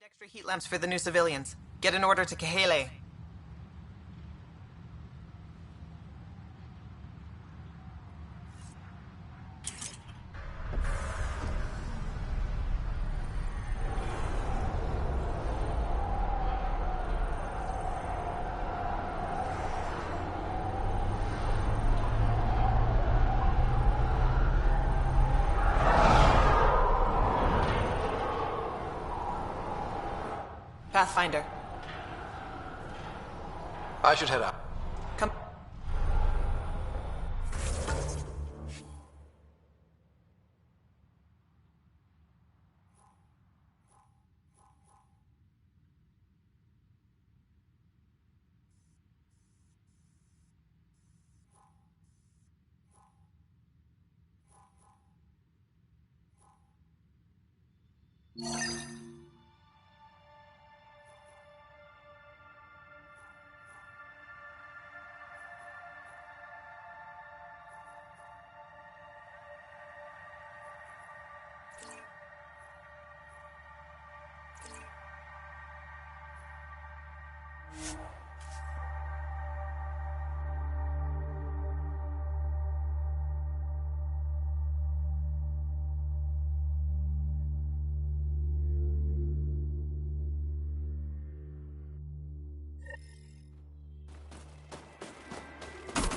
Extra heat lamps for the new civilians. Get an order to Kahele. Pathfinder. I should head out. Come.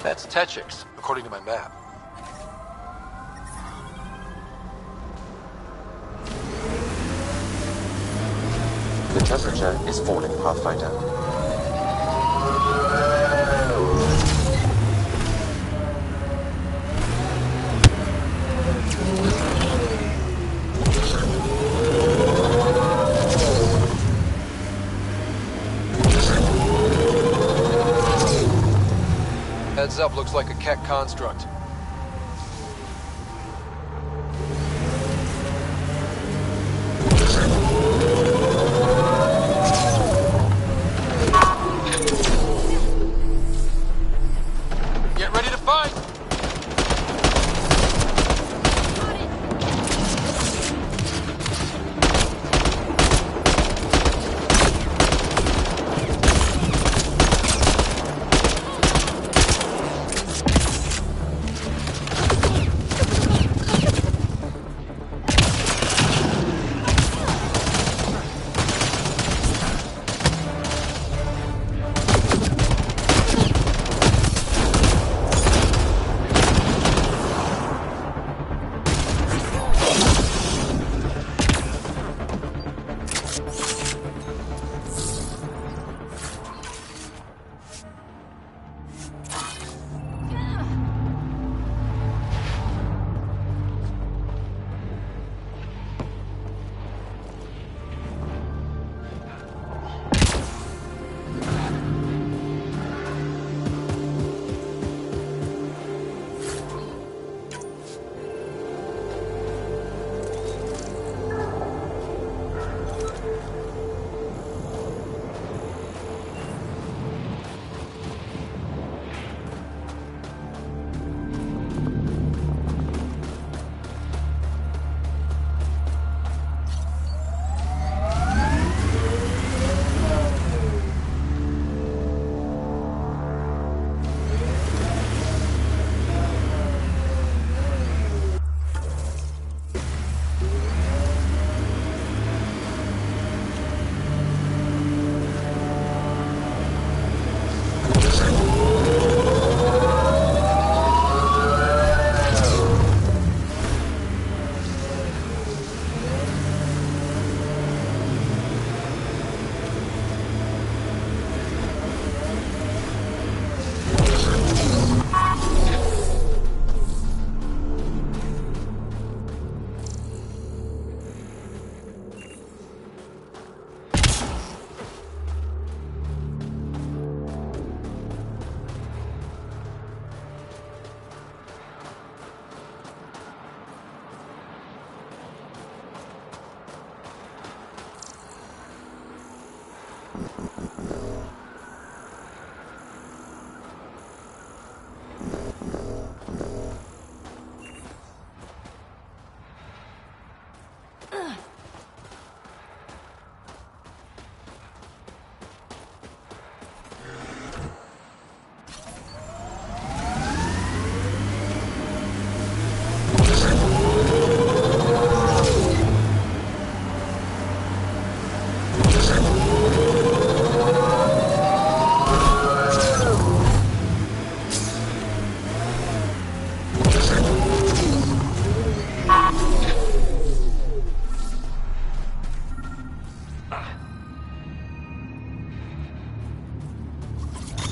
That's Techix, according to my map. The temperature is falling, Pathfinder. Heads up, looks like a Keck construct. Get ready to fight!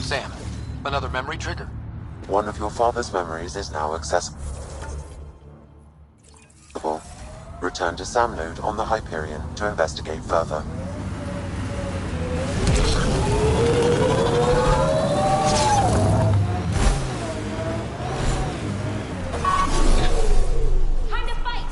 Sam, another memory trigger. One of your father's memories is now accessible. Return to Sam node on the Hyperion to investigate further. Time to fight!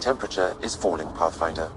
temperature is falling, Pathfinder.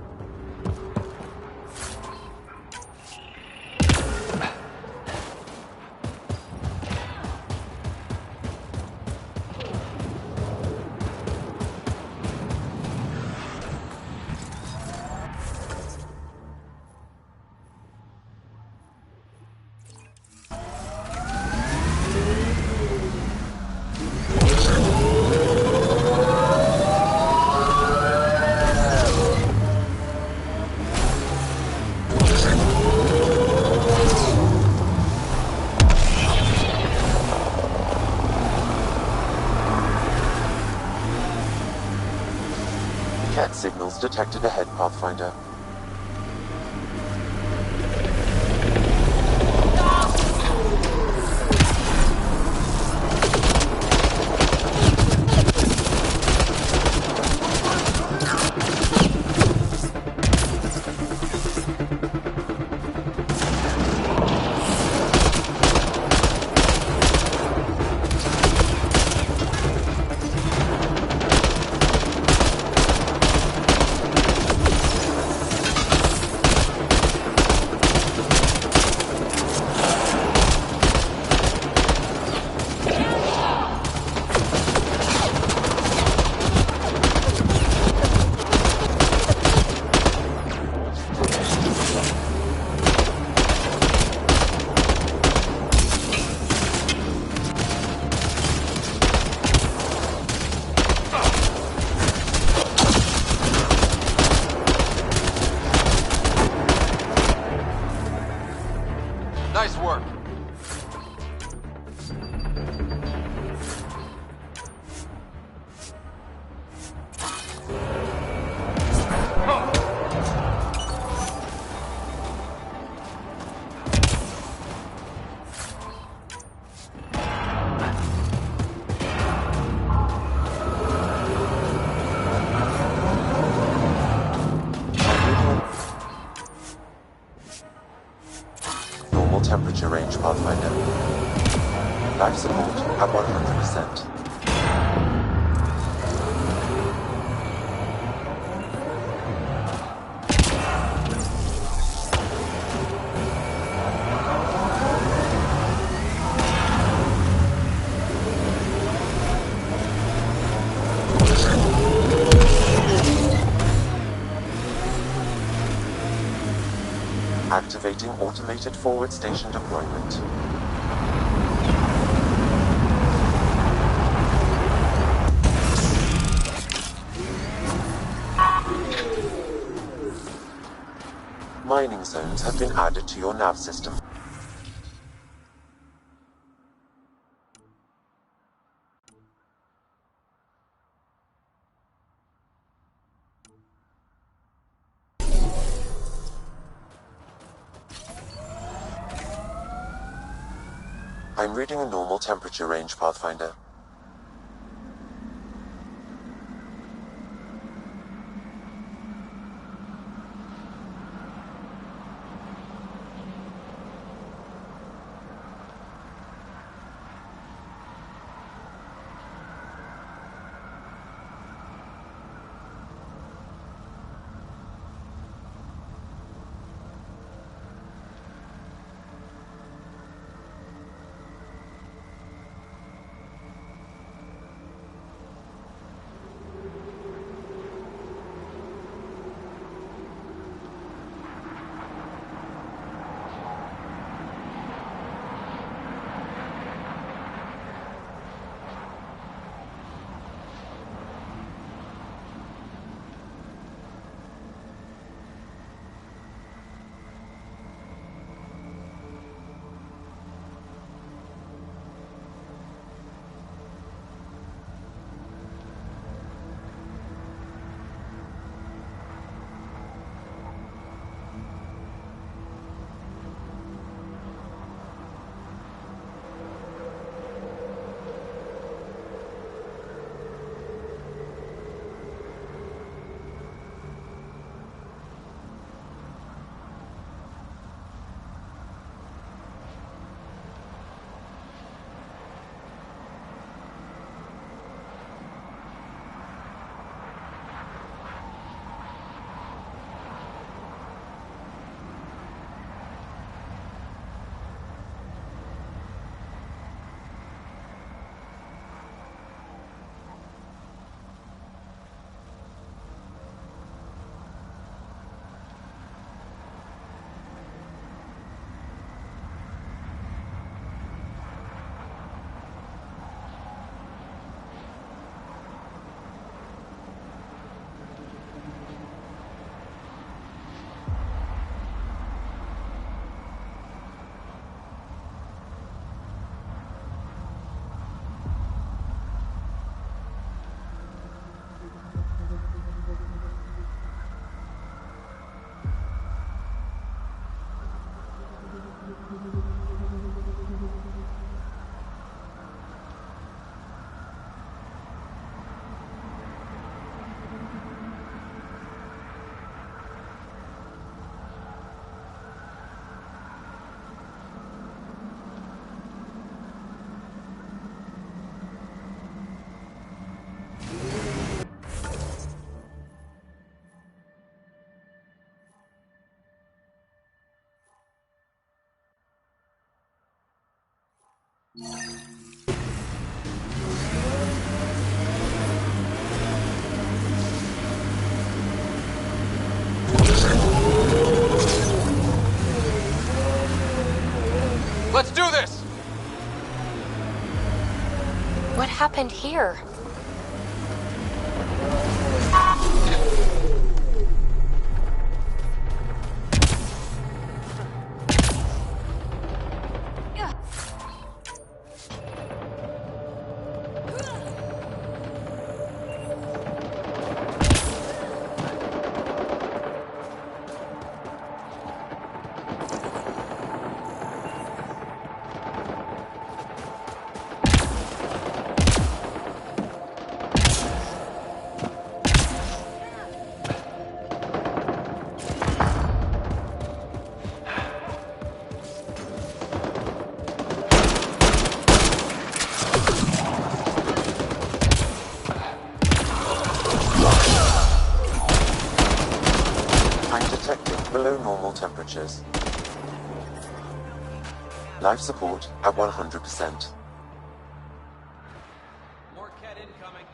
Signals detected ahead, Pathfinder. Nice work. Temperature range, Pathfinder. Life support at 100%. Activating automated forward station deployment. Mining zones have been added to your nav system. I'm reading a normal temperature range, Pathfinder. Let's do this! What happened here? Below normal temperatures. Life support at 100%. More cat incoming.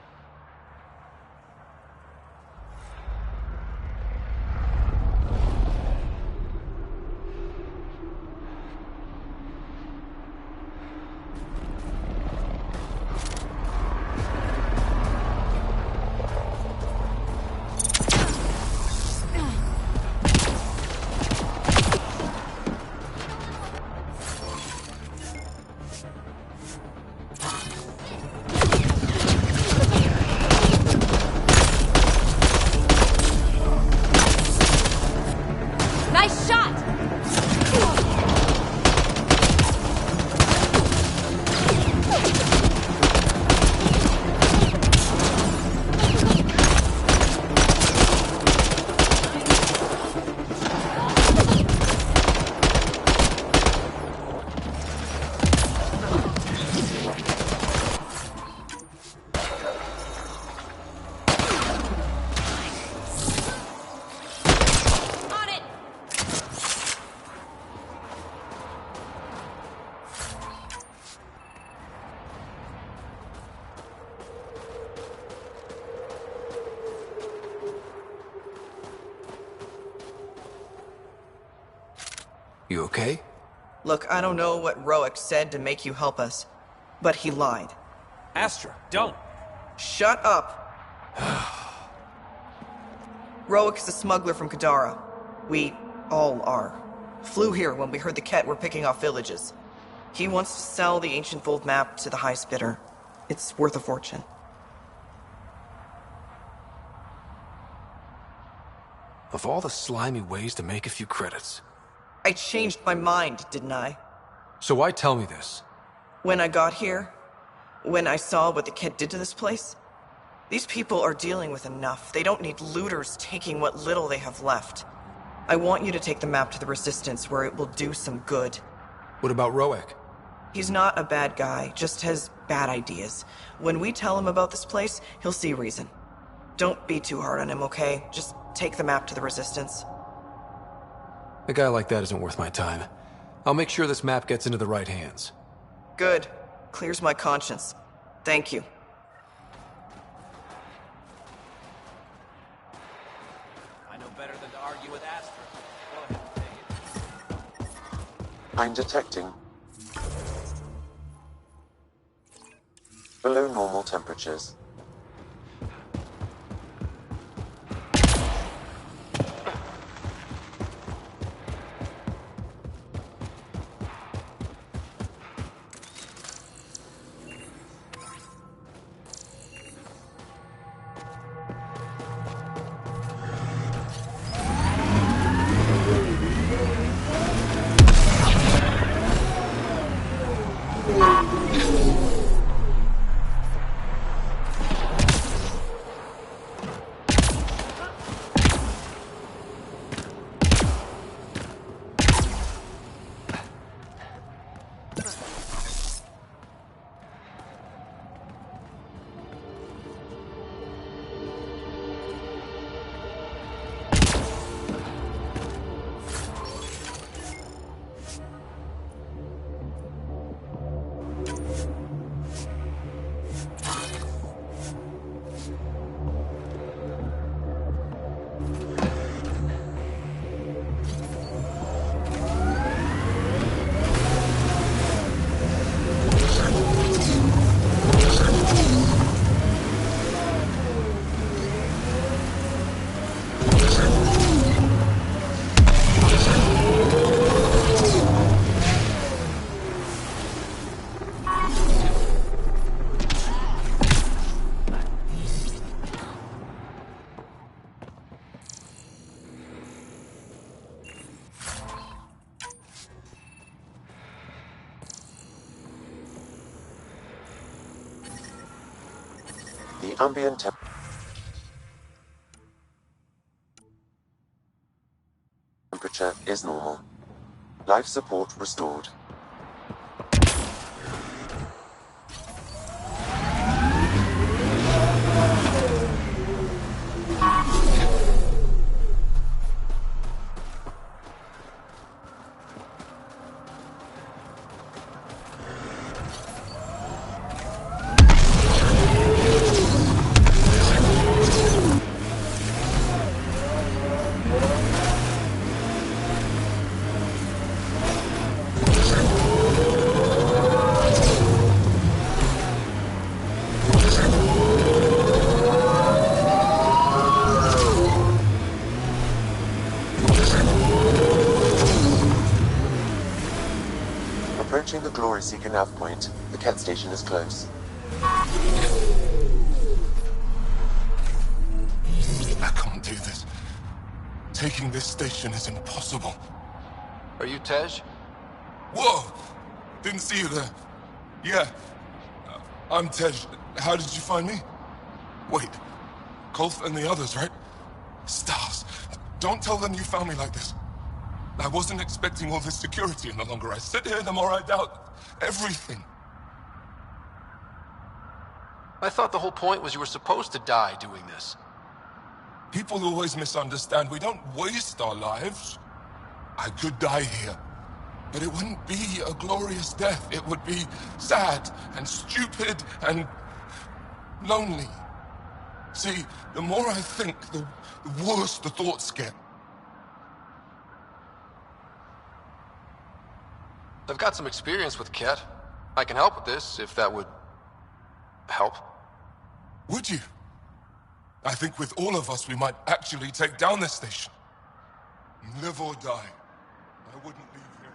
Nice shot! You okay? Look, I don't know what Roic said to make you help us, but he lied. Astra, don't! Shut up! Roic is a smuggler from Kadara. We all are. Flew here when we heard the Ket were picking off villages. He wants to sell the ancient Fold map to the highest bidder. It's worth a fortune. Of all the slimy ways to make a few credits. I changed my mind, didn't I? So why tell me this? When I got here, when I saw what the Ket did to this place, these people are dealing with enough. They don't need looters taking what little they have left. I want you to take the map to the Resistance where it will do some good. What about Roic? He's not a bad guy, just has bad ideas. When we tell him about this place, he'll see reason. Don't be too hard on him, okay? Just take the map to the Resistance. A guy like that isn't worth my time. I'll make sure this map gets into the right hands. Good. Clears my conscience. Thank you. I know better than to argue with Astra. Go ahead and take it. I'm detecting below normal temperatures. The ambient temperature is normal. Life support restored. Approaching the Glory Seeker nav point, the Ket station is close. I can't do this. Taking this station is impossible. Are you Tej? Whoa! Didn't see you there. Yeah. I'm Tej. How did you find me? Wait. Kolth and the others, right? Stars. Don't tell them you found me like this. I wasn't expecting all this security, and the longer I sit here, the more I doubt everything. I thought the whole point was you were supposed to die doing this. People always misunderstand. We don't waste our lives. I could die here, but it wouldn't be a glorious death. It would be sad and stupid and lonely. See, the more I think, the worse the thoughts get. I've got some experience with Ket. I can help with this, if that would help. Would you? I think with all of us, we might actually take down this station. Live or die. I wouldn't leave here.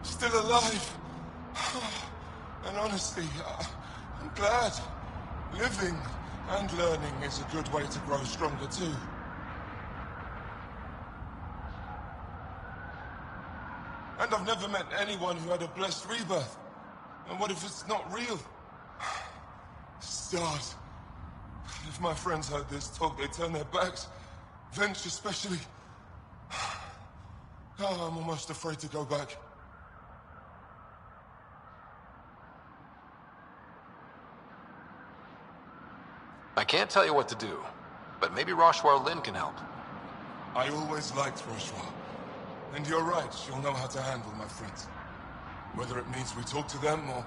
Still alive. And honestly, I'm glad. Living and learning is a good way to grow stronger too. And I've never met anyone who had a blessed rebirth. And what if it's not real? Stars. If my friends heard this talk, they'd turn their backs. Venture especially. Oh, I'm almost afraid to go back. I can't tell you what to do, but maybe Roshwar Lin can help. I always liked Roshwar. And you're right, she'll know how to handle my friends. Whether it means we talk to them or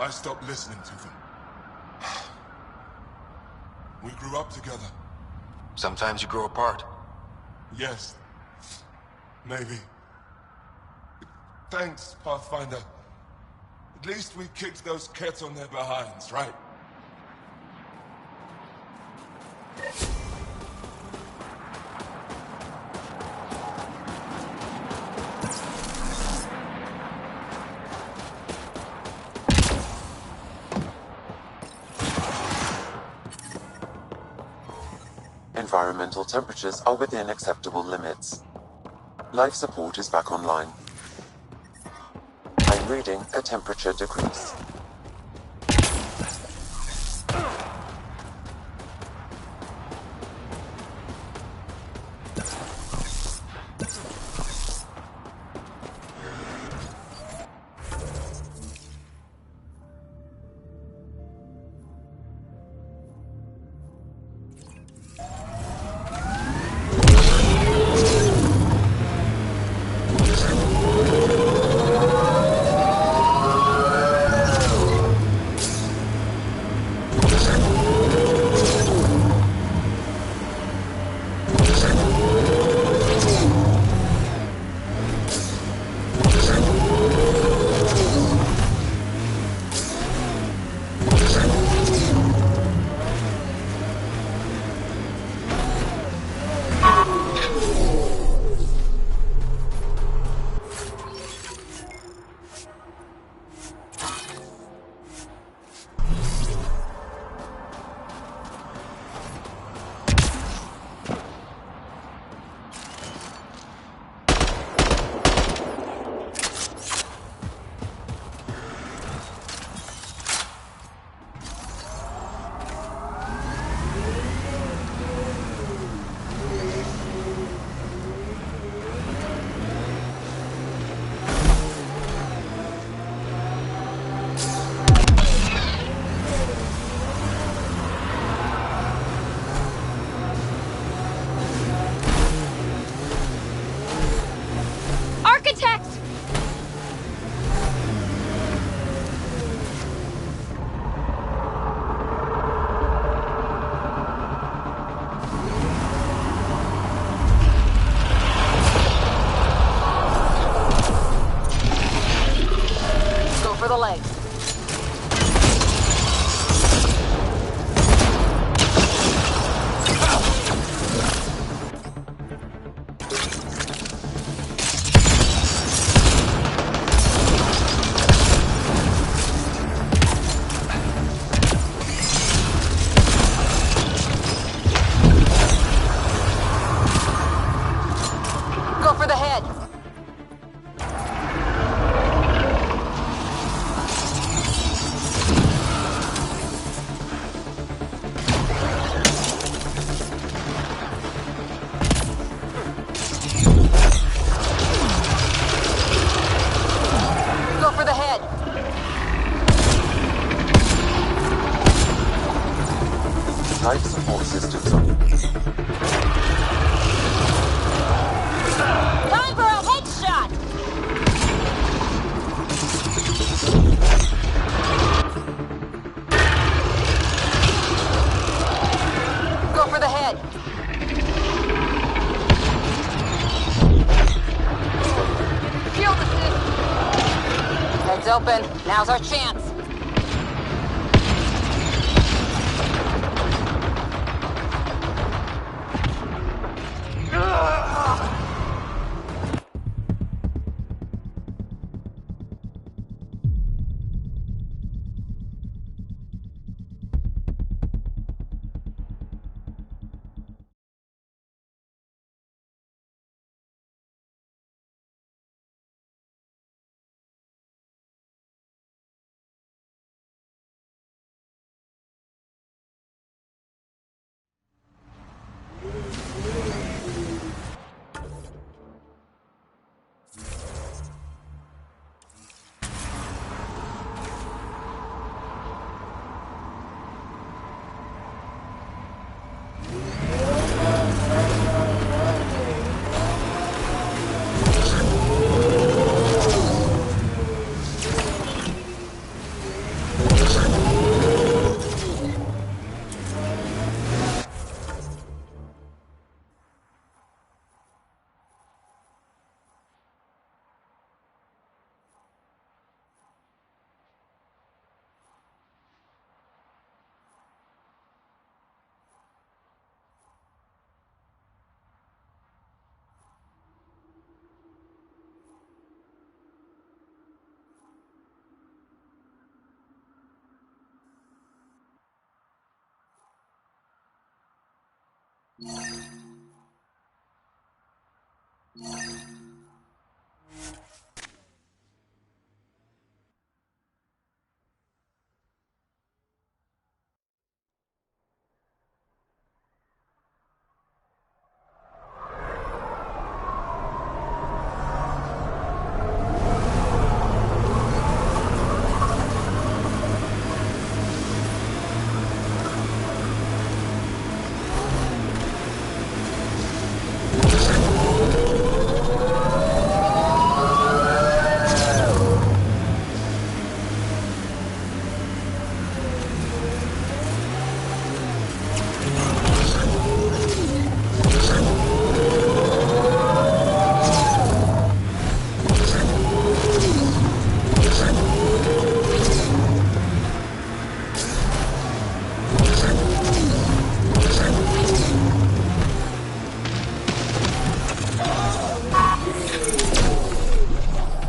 I stop listening to them. We grew up together. Sometimes you grow apart. Yes. Maybe. Thanks, Pathfinder. At least we kicked those cats on their behinds, right? Environmental temperatures are within acceptable limits. Life support is back online. I'm reading a temperature decrease. Life support systems on. Time for a headshot! Go for the head. Shield assist. Head's open. Now's our chance.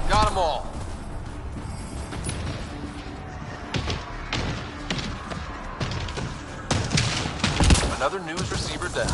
Got them all. Another news receiver down.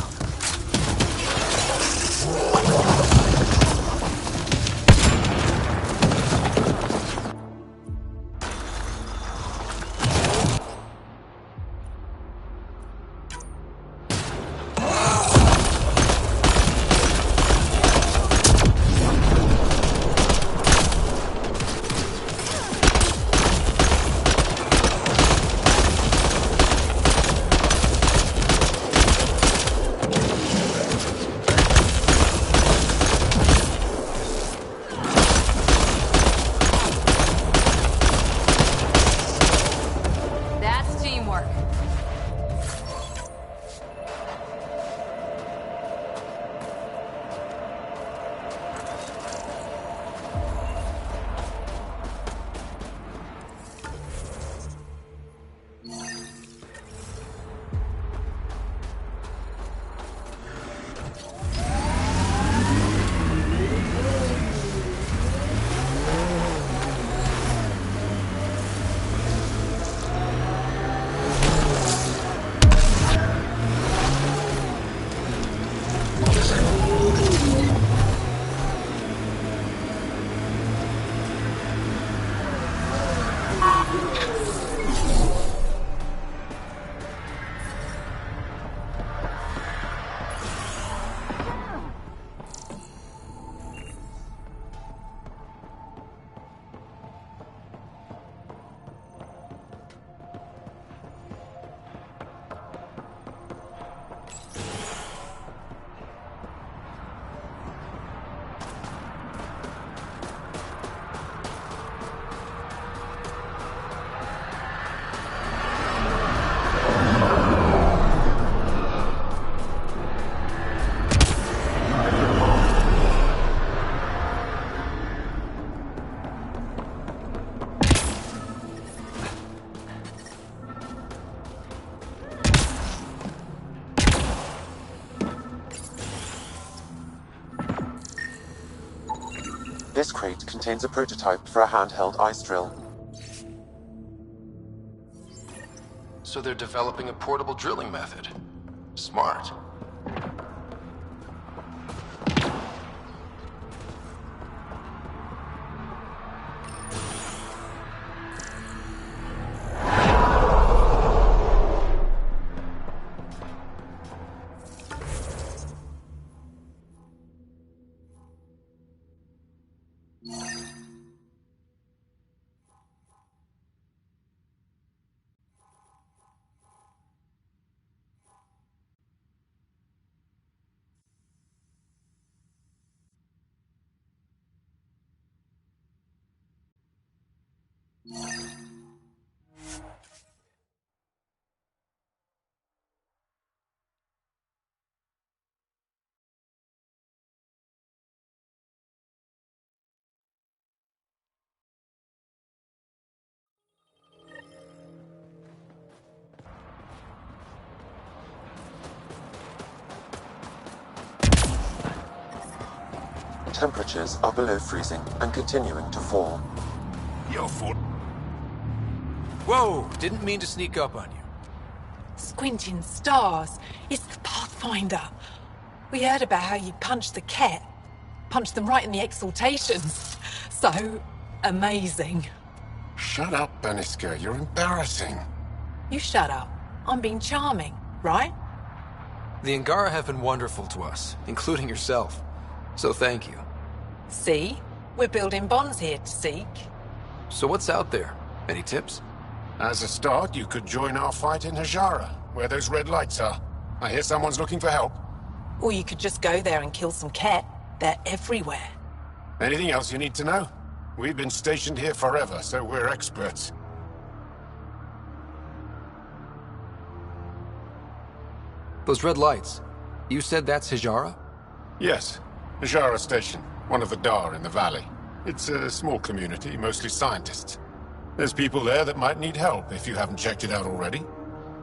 That's teamwork. This crate contains a prototype for a handheld ice drill. So they're developing a portable drilling method. Smart. Temperatures are below freezing and continuing to fall. Whoa! Didn't mean to sneak up on you. Squinting stars. It's the path Pathfinder. We heard about how you punched the cat. Punched them right in the exaltations. So amazing. Shut up, Beniska. You're embarrassing. You shut up. I'm being charming, right? The Angara have been wonderful to us, including yourself. So thank you. See? We're building bonds here, Seek. So what's out there? Any tips? As a start, you could join our fight in Hajara, where those red lights are. I hear someone's looking for help. Or you could just go there and kill some cat. They're everywhere. Anything else you need to know? We've been stationed here forever, so we're experts. Those red lights. You said that's Hijara? Yes. Hajara Station, one of the Dar in the valley. It's a small community, mostly scientists. There's people there that might need help if you haven't checked it out already.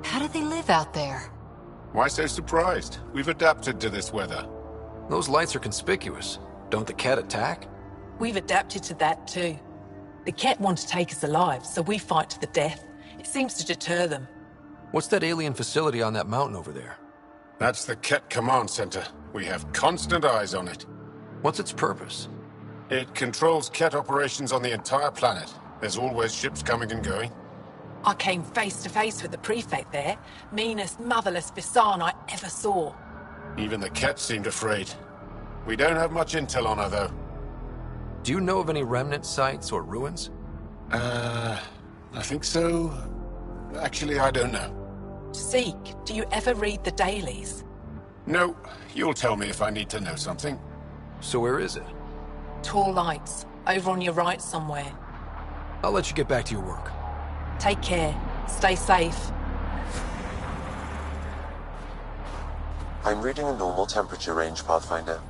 How do they live out there? Why so surprised? We've adapted to this weather. Those lights are conspicuous. Don't the cat attack? We've adapted to that too. The cat want to take us alive, so we fight to the death. It seems to deter them. What's that alien facility on that mountain over there? That's the Ket Command Center. We have constant eyes on it. What's its purpose? It controls Ket operations on the entire planet. There's always ships coming and going. I came face to face with the prefect there. Meanest, motherless Visan I ever saw. Even the Ket seemed afraid. We don't have much intel on her, though. Do you know of any remnant sites or ruins? I think so. Actually, I don't know. Seek, do you ever read the dailies? No, you'll tell me if I need to know something. So where is it? Tall lights, over on your right somewhere. I'll let you get back to your work. Take care. Stay safe. I'm reading a normal temperature range, Pathfinder.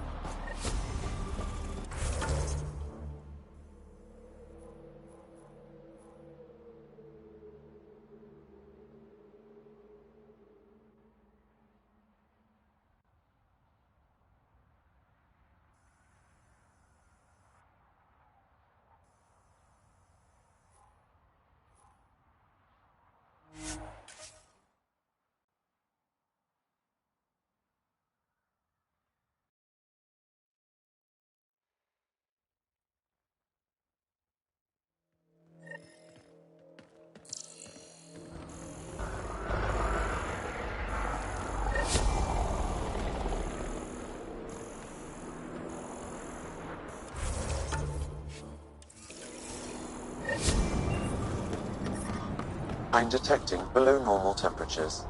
I'm detecting below normal temperatures.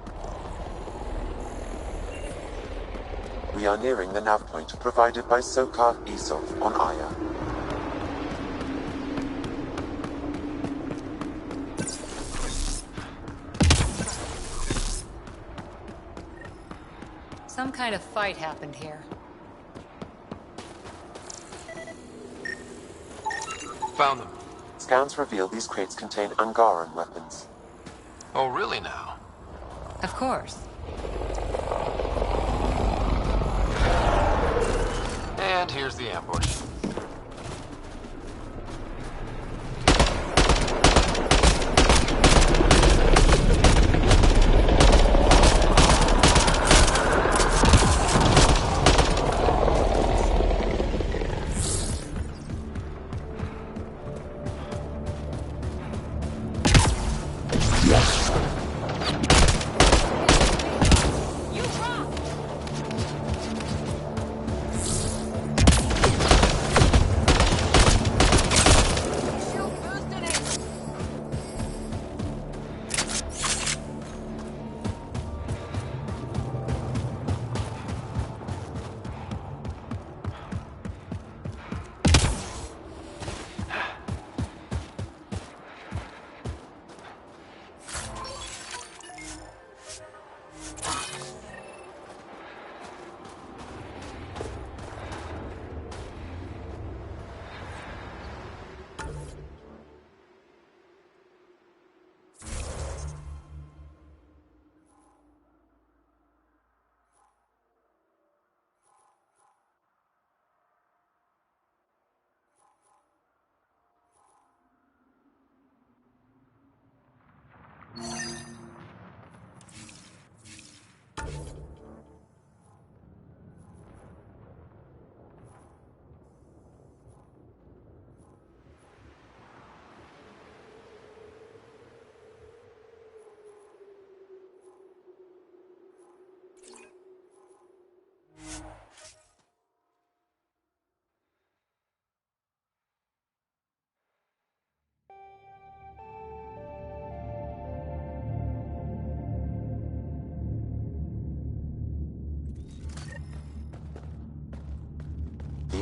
We are nearing the nav point provided by Sokar Isov on Aya. Some kind of fight happened here. Found them. Scans reveal these crates contain Angaran weapons. Oh, really now? Of course. And here's the ambush.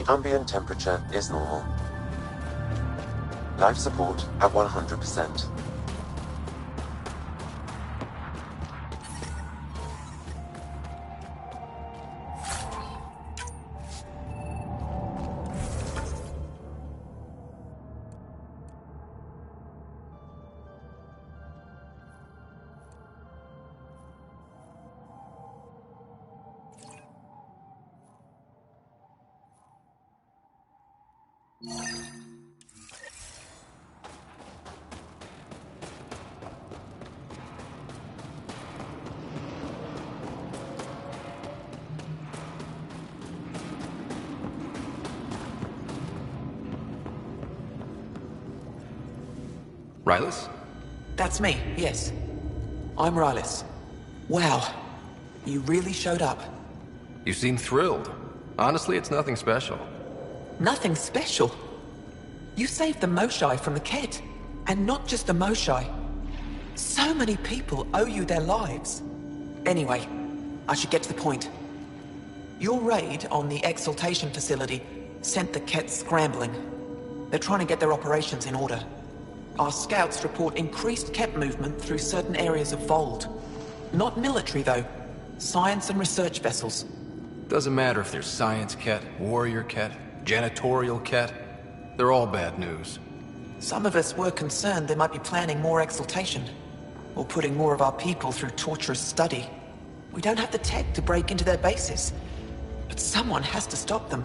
The ambient temperature is normal. Life support at 100%. Rylus? That's me, yes. I'm Rylus. Wow, you really showed up. You seem thrilled. Honestly, it's nothing special. Nothing special? You saved the Moshai from the Kett. And not just the Moshai. So many people owe you their lives. Anyway, I should get to the point. Your raid on the Exaltation facility sent the Kett scrambling. They're trying to get their operations in order. Our scouts report increased Kett movement through certain areas of Vold. Not military, though. Science and research vessels. Doesn't matter if there's science Kett, warrior Kett, janitorial Kett. They're all bad news. Some of us were concerned they might be planning more exaltation. Or putting more of our people through torturous study. We don't have the tech to break into their bases. But someone has to stop them.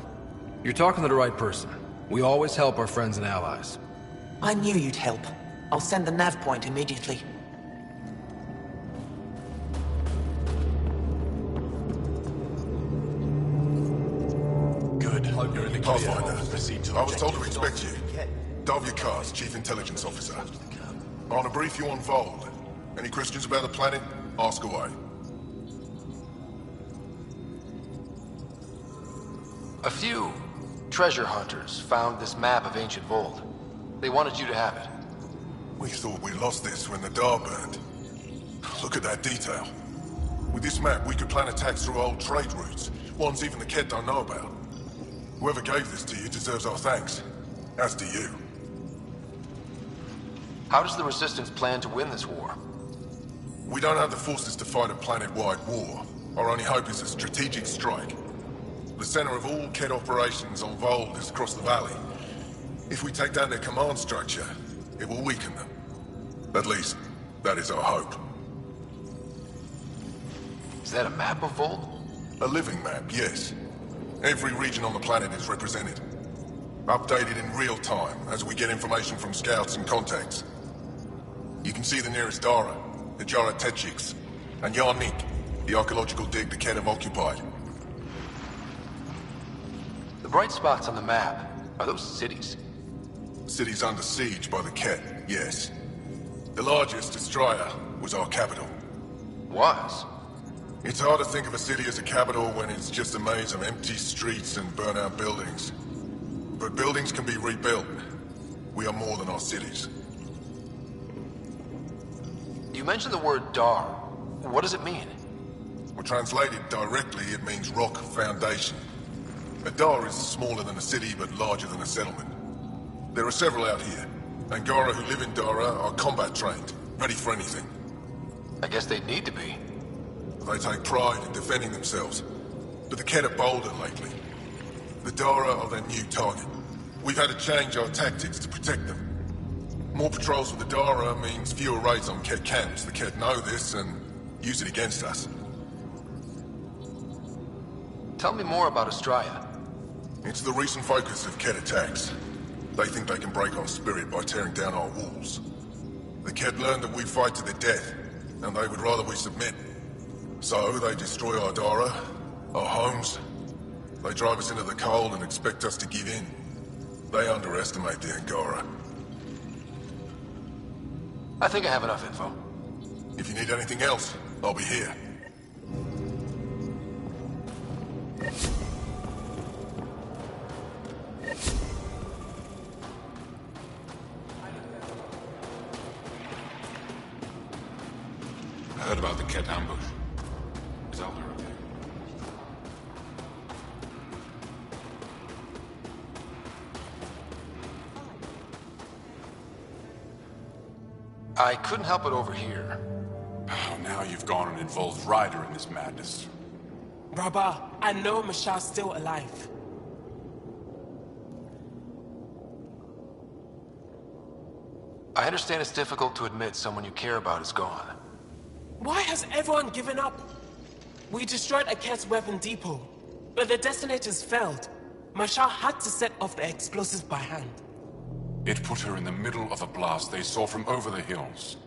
You're talking to the right person. We always help our friends and allies. I knew you'd help. I'll send the nav point immediately. Good. You're in the Pathfinder. I was told to expect you. Davia Kars, Chief Intelligence Officer. I want to brief you on Vold. Any questions about the planet? Ask away. A few treasure hunters found this map of ancient Vold. They wanted you to have it. We thought we lost this when the Dar burned. Look at that detail. With this map, we could plan attacks through old trade routes, ones even the Kett don't know about. Whoever gave this to you deserves our thanks, as do you. How does the Resistance plan to win this war? We don't have the forces to fight a planet-wide war. Our only hope is a strategic strike. The center of all Kett operations on Vold is across the valley. If we take down their command structure, it will weaken them. At least, that is our hope. Is that a map of Vold? A living map, yes. Every region on the planet is represented. Updated in real time as we get information from scouts and contacts. You can see the nearest Dara, the Jara Tetchiks, and Yarnik, the archaeological dig the Kett have occupied. The bright spots on the map, are those cities? Cities under siege by the Kett, yes. The largest, Estraya, was our capital. Was? It's hard to think of a city as a capital when it's just a maze of empty streets and burnt-out buildings. But buildings can be rebuilt. We are more than our cities. You mentioned the word Dar. What does it mean? Well, translated directly, it means rock foundation. A Dar is smaller than a city, but larger than a settlement. There are several out here. Angara who live in Dara are combat trained, ready for anything. I guess they'd need to be. They take pride in defending themselves. But the Kett are bolder lately. The Dara are their new target. We've had to change our tactics to protect them. More patrols with the Dara means fewer raids on Kett camps. The Kett know this and use it against us. Tell me more about Estraya. It's the recent focus of Kett attacks. They think they can break our spirit by tearing down our walls. The Kett learned that we fight to the death, and they would rather we submit. So they destroy our Dara, our homes. They drive us into the cold and expect us to give in. They underestimate the Angara. I think I have enough info. If you need anything else, I'll be here. I heard about the Kett ambush. Is Elder okay? I couldn't help it over here. Oh, now you've gone and involved Ryder in this madness. Rabah, I know Mashal's still alive. I understand it's difficult to admit someone you care about is gone. Why has everyone given up? We destroyed Aket's weapon depot, but the detonators failed. Mashal had to set off the explosives by hand. It put her in the middle of a blast they saw from over the hills.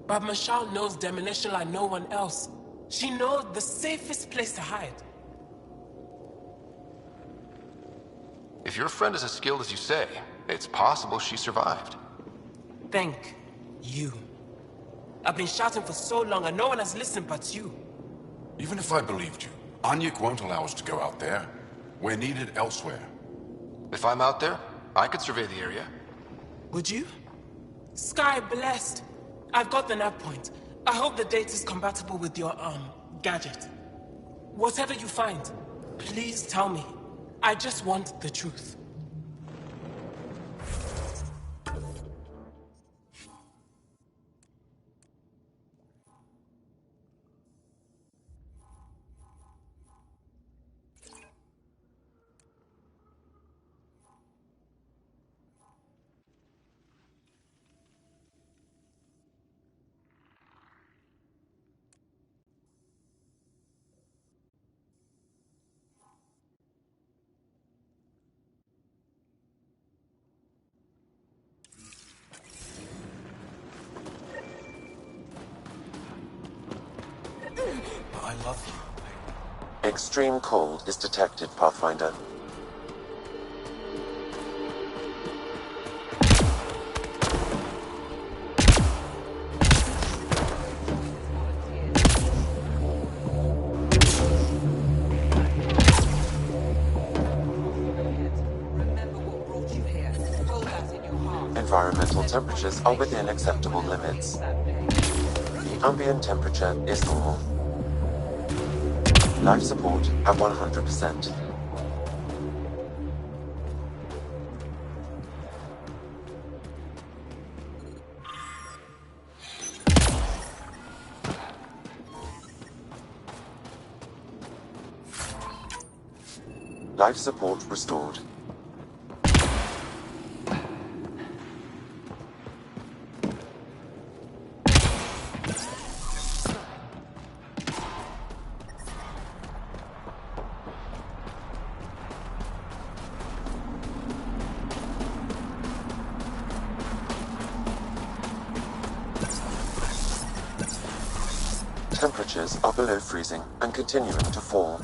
But Mashal knows demolition like no one else. She knows the safest place to hide. If your friend is as skilled as you say, it's possible she survived. Thank you. I've been shouting for so long and no one has listened but you. Even if I believed you, Anyik won't allow us to go out there. We're needed elsewhere. If I'm out there, I could survey the area. Would you? Sky blessed. I've got the nav point. I hope the data's compatible with your, gadget. Whatever you find, please tell me. I just want the truth. I love you. Extreme cold is detected, Pathfinder. Environmental temperatures are within acceptable limits. The ambient temperature is normal. Life support at 100%. Life support restored. Temperatures are below freezing and continuing to fall.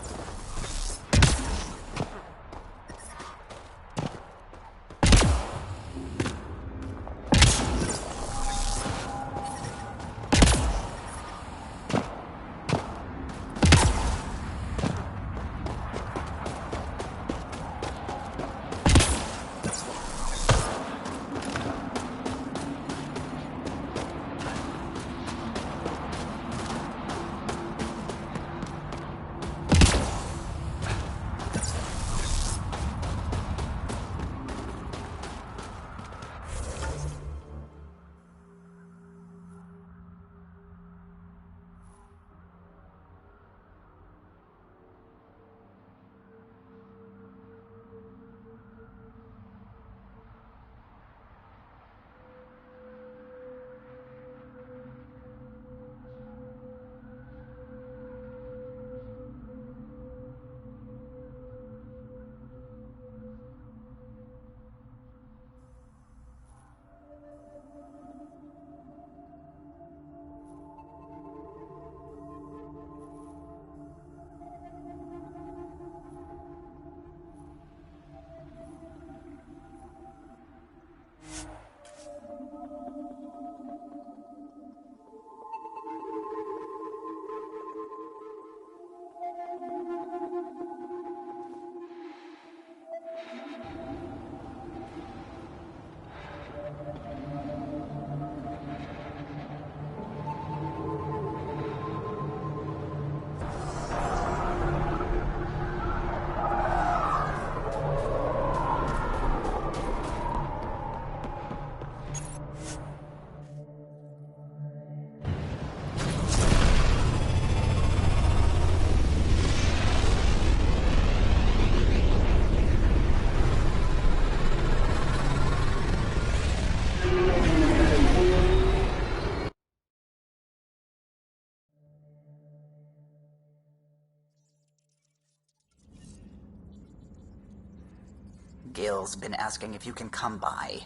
Gil's been asking if you can come by.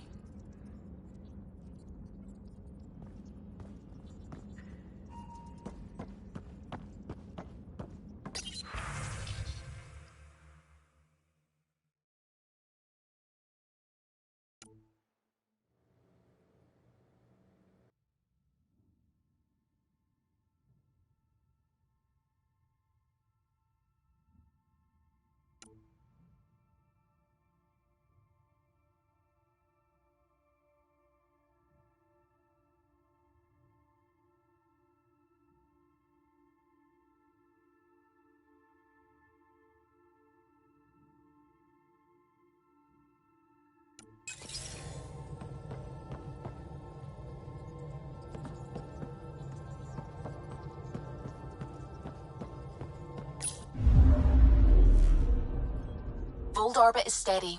Old orbit is steady.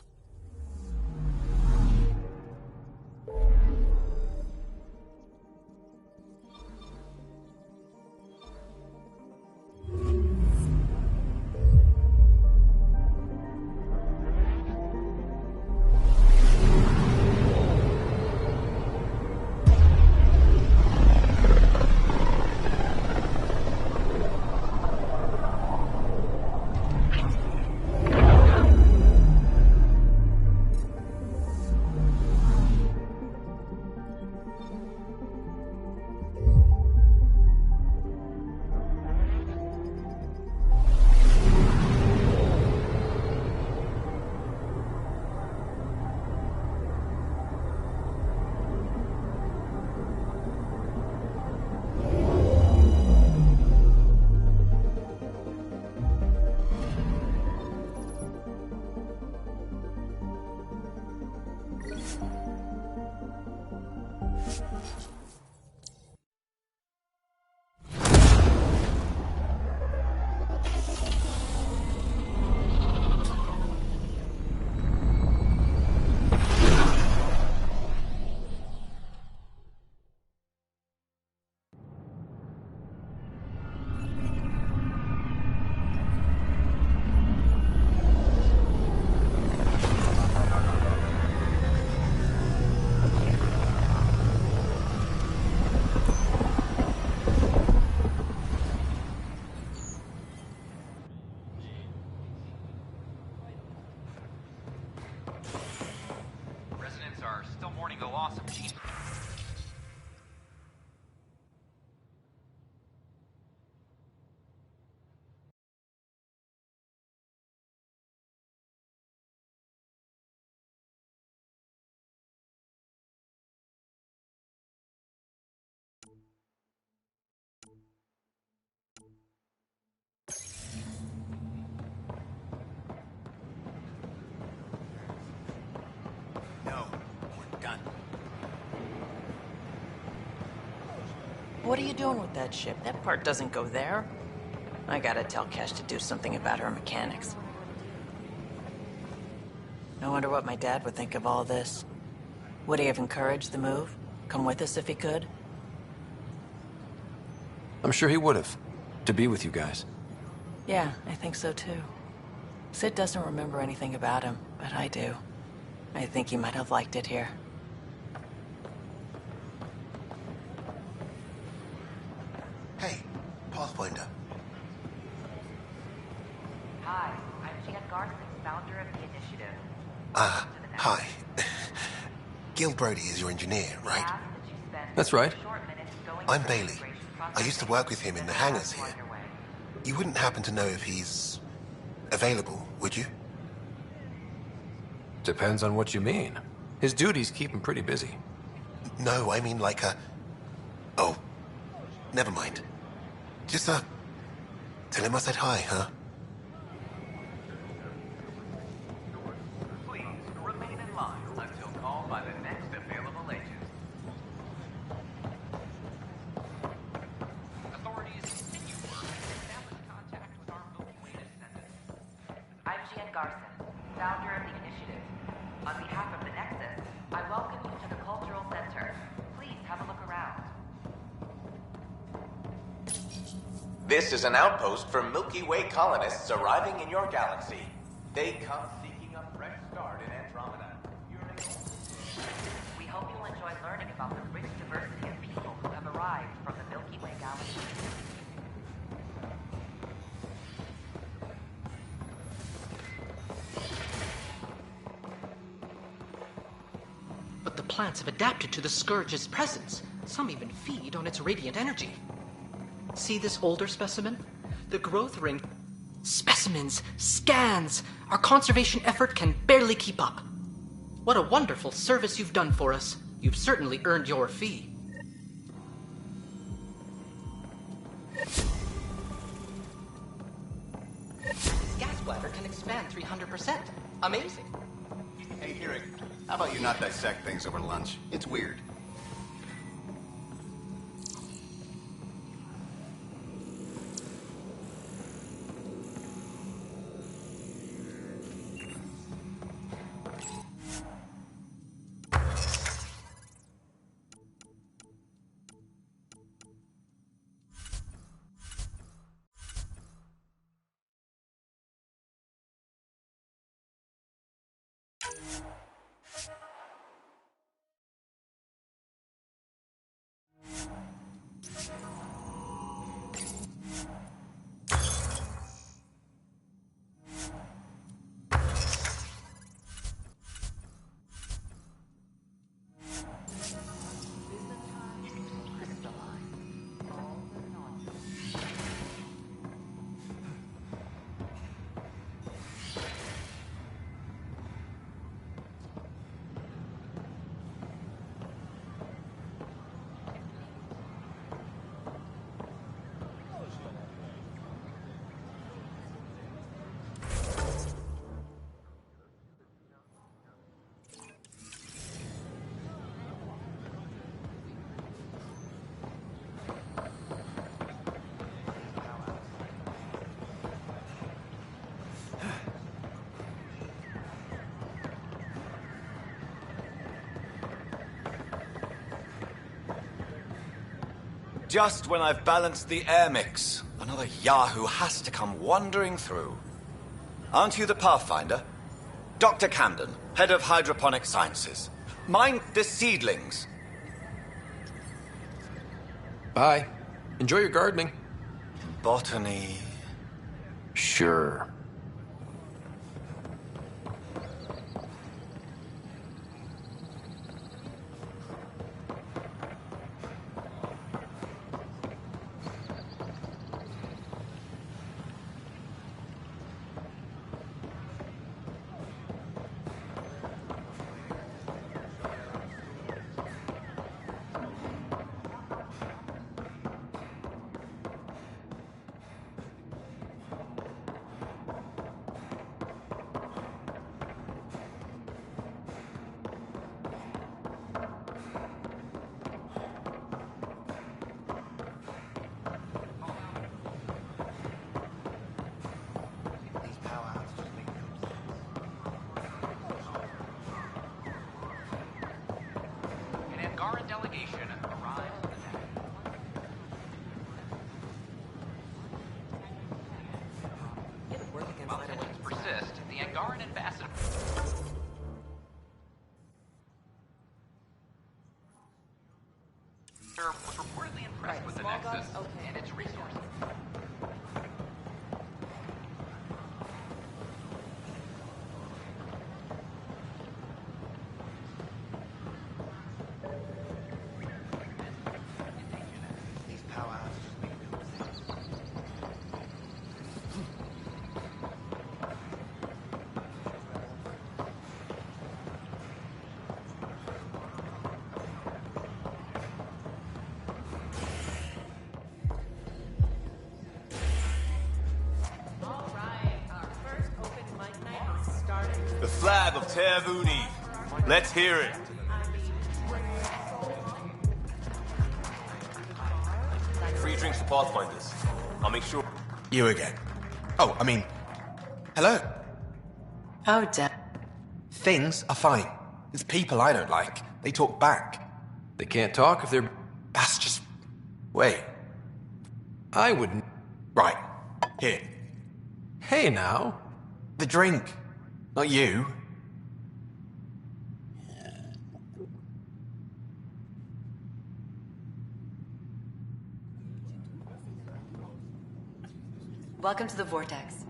What are you doing with that ship? That part doesn't go there. I gotta tell Kesh to do something about her mechanics. I wonder what my dad would think of all this. Would he have encouraged the move? Come with us if he could? I'm sure he would have. To be with you guys. Yeah, I think so too. Sid doesn't remember anything about him, but I do. I think he might have liked it here. Hey, Pathfinder. Hi, I'm Jan Garson, founder of the initiative. Hi. Gil Brody is your engineer, right? That's right. I'm Bailey. I used to work with him in the hangars here. You wouldn't happen to know if he's available, would you? Depends on what you mean. His duties keep him pretty busy. No, I mean like a... Oh, never mind. Just, tell him I said hi, huh? Please remain in line until called by the next available agent. Authorities continue work to establish contact with our Milky Way descendants. I'm Jan Garson, founder of the initiative. On behalf of the Nexus, I welcome you to the Cultural Center. Please have a look around. This is an outpost for Milky Way colonists arriving in your galaxy. They come seeking a fresh start in plants have adapted to the Scourge's presence. Some even feed on its radiant energy. See this older specimen? The growth ring... Specimens, scans! Our conservation effort can barely keep up. What a wonderful service you've done for us. You've certainly earned your fee. This gas bladder can expand 300%. Amazing. Hey, Hearing, how about you not dissect things over lunch? It's weird. Just when I've balanced the air mix, another Yahoo has to come wandering through. Aren't you the Pathfinder? Dr. Camden, head of hydroponic sciences. Mind the seedlings. Bye. Enjoy your gardening. Botany. Sure. was reportedly impressed with the Nexus and its resources. The flag of Tervuni. Let's hear it. Free drinks for Pathfinders. I'll make sure. You again. Oh, I mean, hello. Oh, damn. Things are fine. It's people I don't like. They talk back. They can't talk if they're... That's just... Wait. I wouldn't... Right. Here. Hey, now. The drink. Not you. Welcome to the Vortex.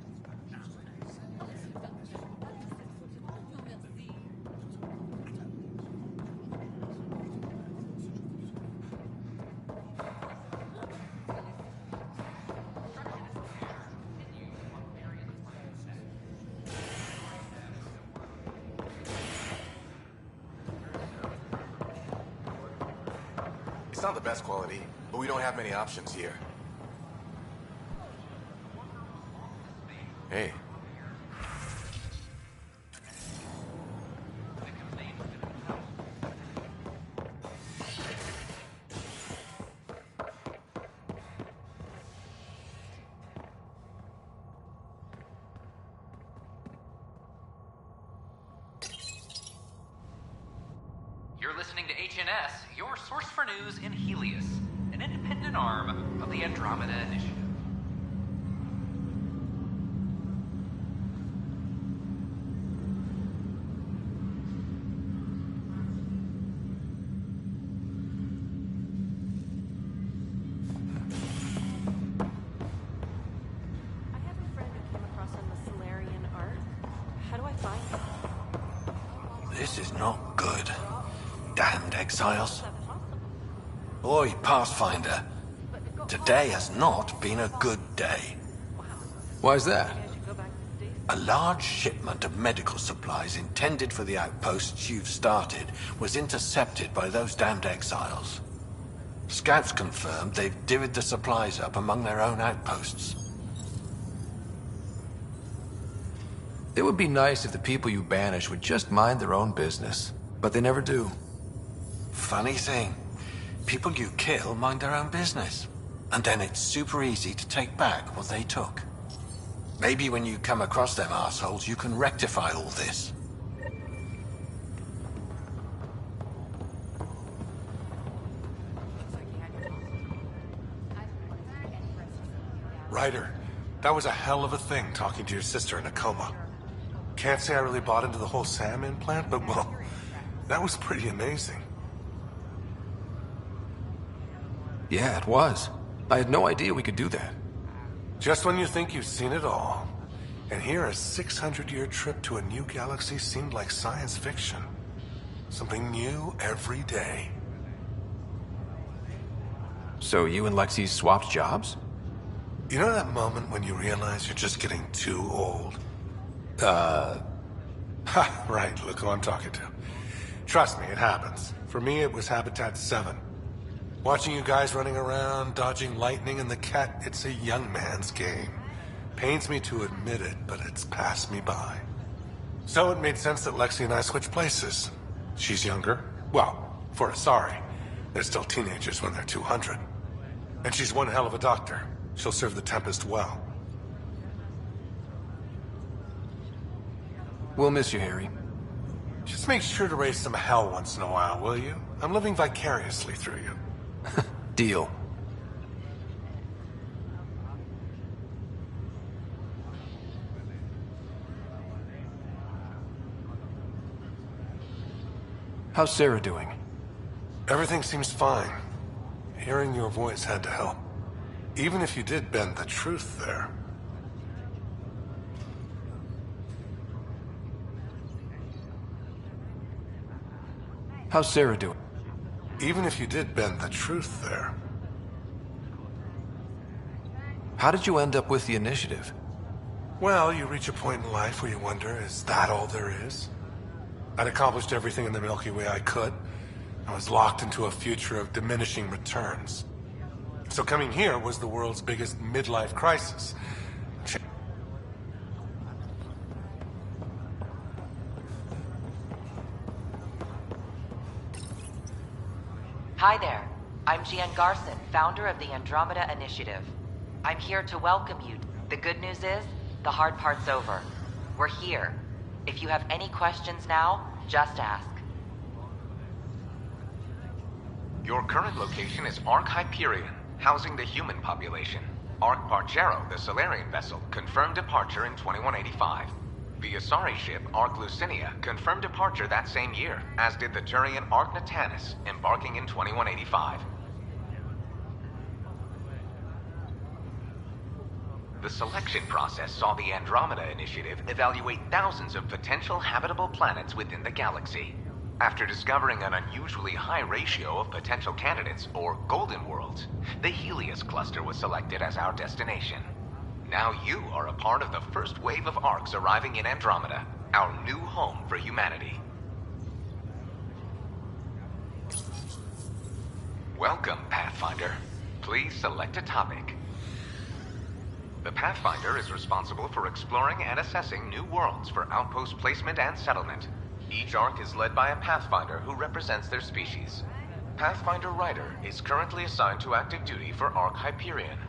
not the best quality, but we don't have many options here. Hey. You're listening to HNS, your source for news in Helios, an independent arm of the Andromeda Initiative. This is not good. Damned exiles. Oi, Pathfinder. Today has not been a good day. Why's that? A large shipment of medical supplies intended for the outposts you've started was intercepted by those damned exiles. Scouts confirmed they've divvied the supplies up among their own outposts. It would be nice if the people you banish would just mind their own business, but they never do. Funny thing, people you kill mind their own business, and then it's super easy to take back what they took. Maybe when you come across them assholes, you can rectify all this. Ryder, that was a hell of a thing talking to your sister in a coma. Can't say I really bought into the whole SAM implant, but well, that was pretty amazing. Yeah, it was. I had no idea we could do that. Just when you think you've seen it all. And here, a 600-year trip to a new galaxy seemed like science fiction. Something new every day. So you and Lexi swapped jobs? You know that moment when you realize you're just getting too old? Ha, right, look who I'm talking to. Trust me, it happens. For me, it was Habitat 7. Watching you guys running around, dodging lightning and the cat, it's a young man's game. Pains me to admit it, but it's passed me by. So it made sense that Lexi and I switched places. She's younger. Well, for Asari. They're still teenagers when they're 200. And she's one hell of a doctor. She'll serve the Tempest well. We'll miss you, Harry. Just make sure to raise some hell once in a while, will you? I'm living vicariously through you. Deal. How's Sarah doing? Everything seems fine. Hearing your voice had to help. Even if you did bend the truth there. How's Sarah doing? Even if you did bend the truth there. How did you end up with the initiative? Well, you reach a point in life where you wonder, is that all there is? I'd accomplished everything in the Milky Way I could. I was locked into a future of diminishing returns. So coming here was the world's biggest midlife crisis. Hi there. I'm Gian Garson, founder of the Andromeda Initiative. I'm here to welcome you. The good news is, the hard part's over. We're here. If you have any questions now, just ask. Your current location is Ark Hyperion, housing the human population. Ark Pargero, the Solarian vessel, confirmed departure in 2185. The Asari ship, Ark Lucinia, confirmed departure that same year, as did the Turian Ark Natanus, embarking in 2185. The selection process saw the Andromeda Initiative evaluate thousands of potential habitable planets within the galaxy. After discovering an unusually high ratio of potential candidates, or golden worlds, the Helios cluster was selected as our destination. Now you are a part of the first wave of Arks arriving in Andromeda, our new home for humanity. Welcome, Pathfinder. Please select a topic. The Pathfinder is responsible for exploring and assessing new worlds for outpost placement and settlement. Each arc is led by a Pathfinder who represents their species. Pathfinder Ryder is currently assigned to active duty for Arc Hyperion.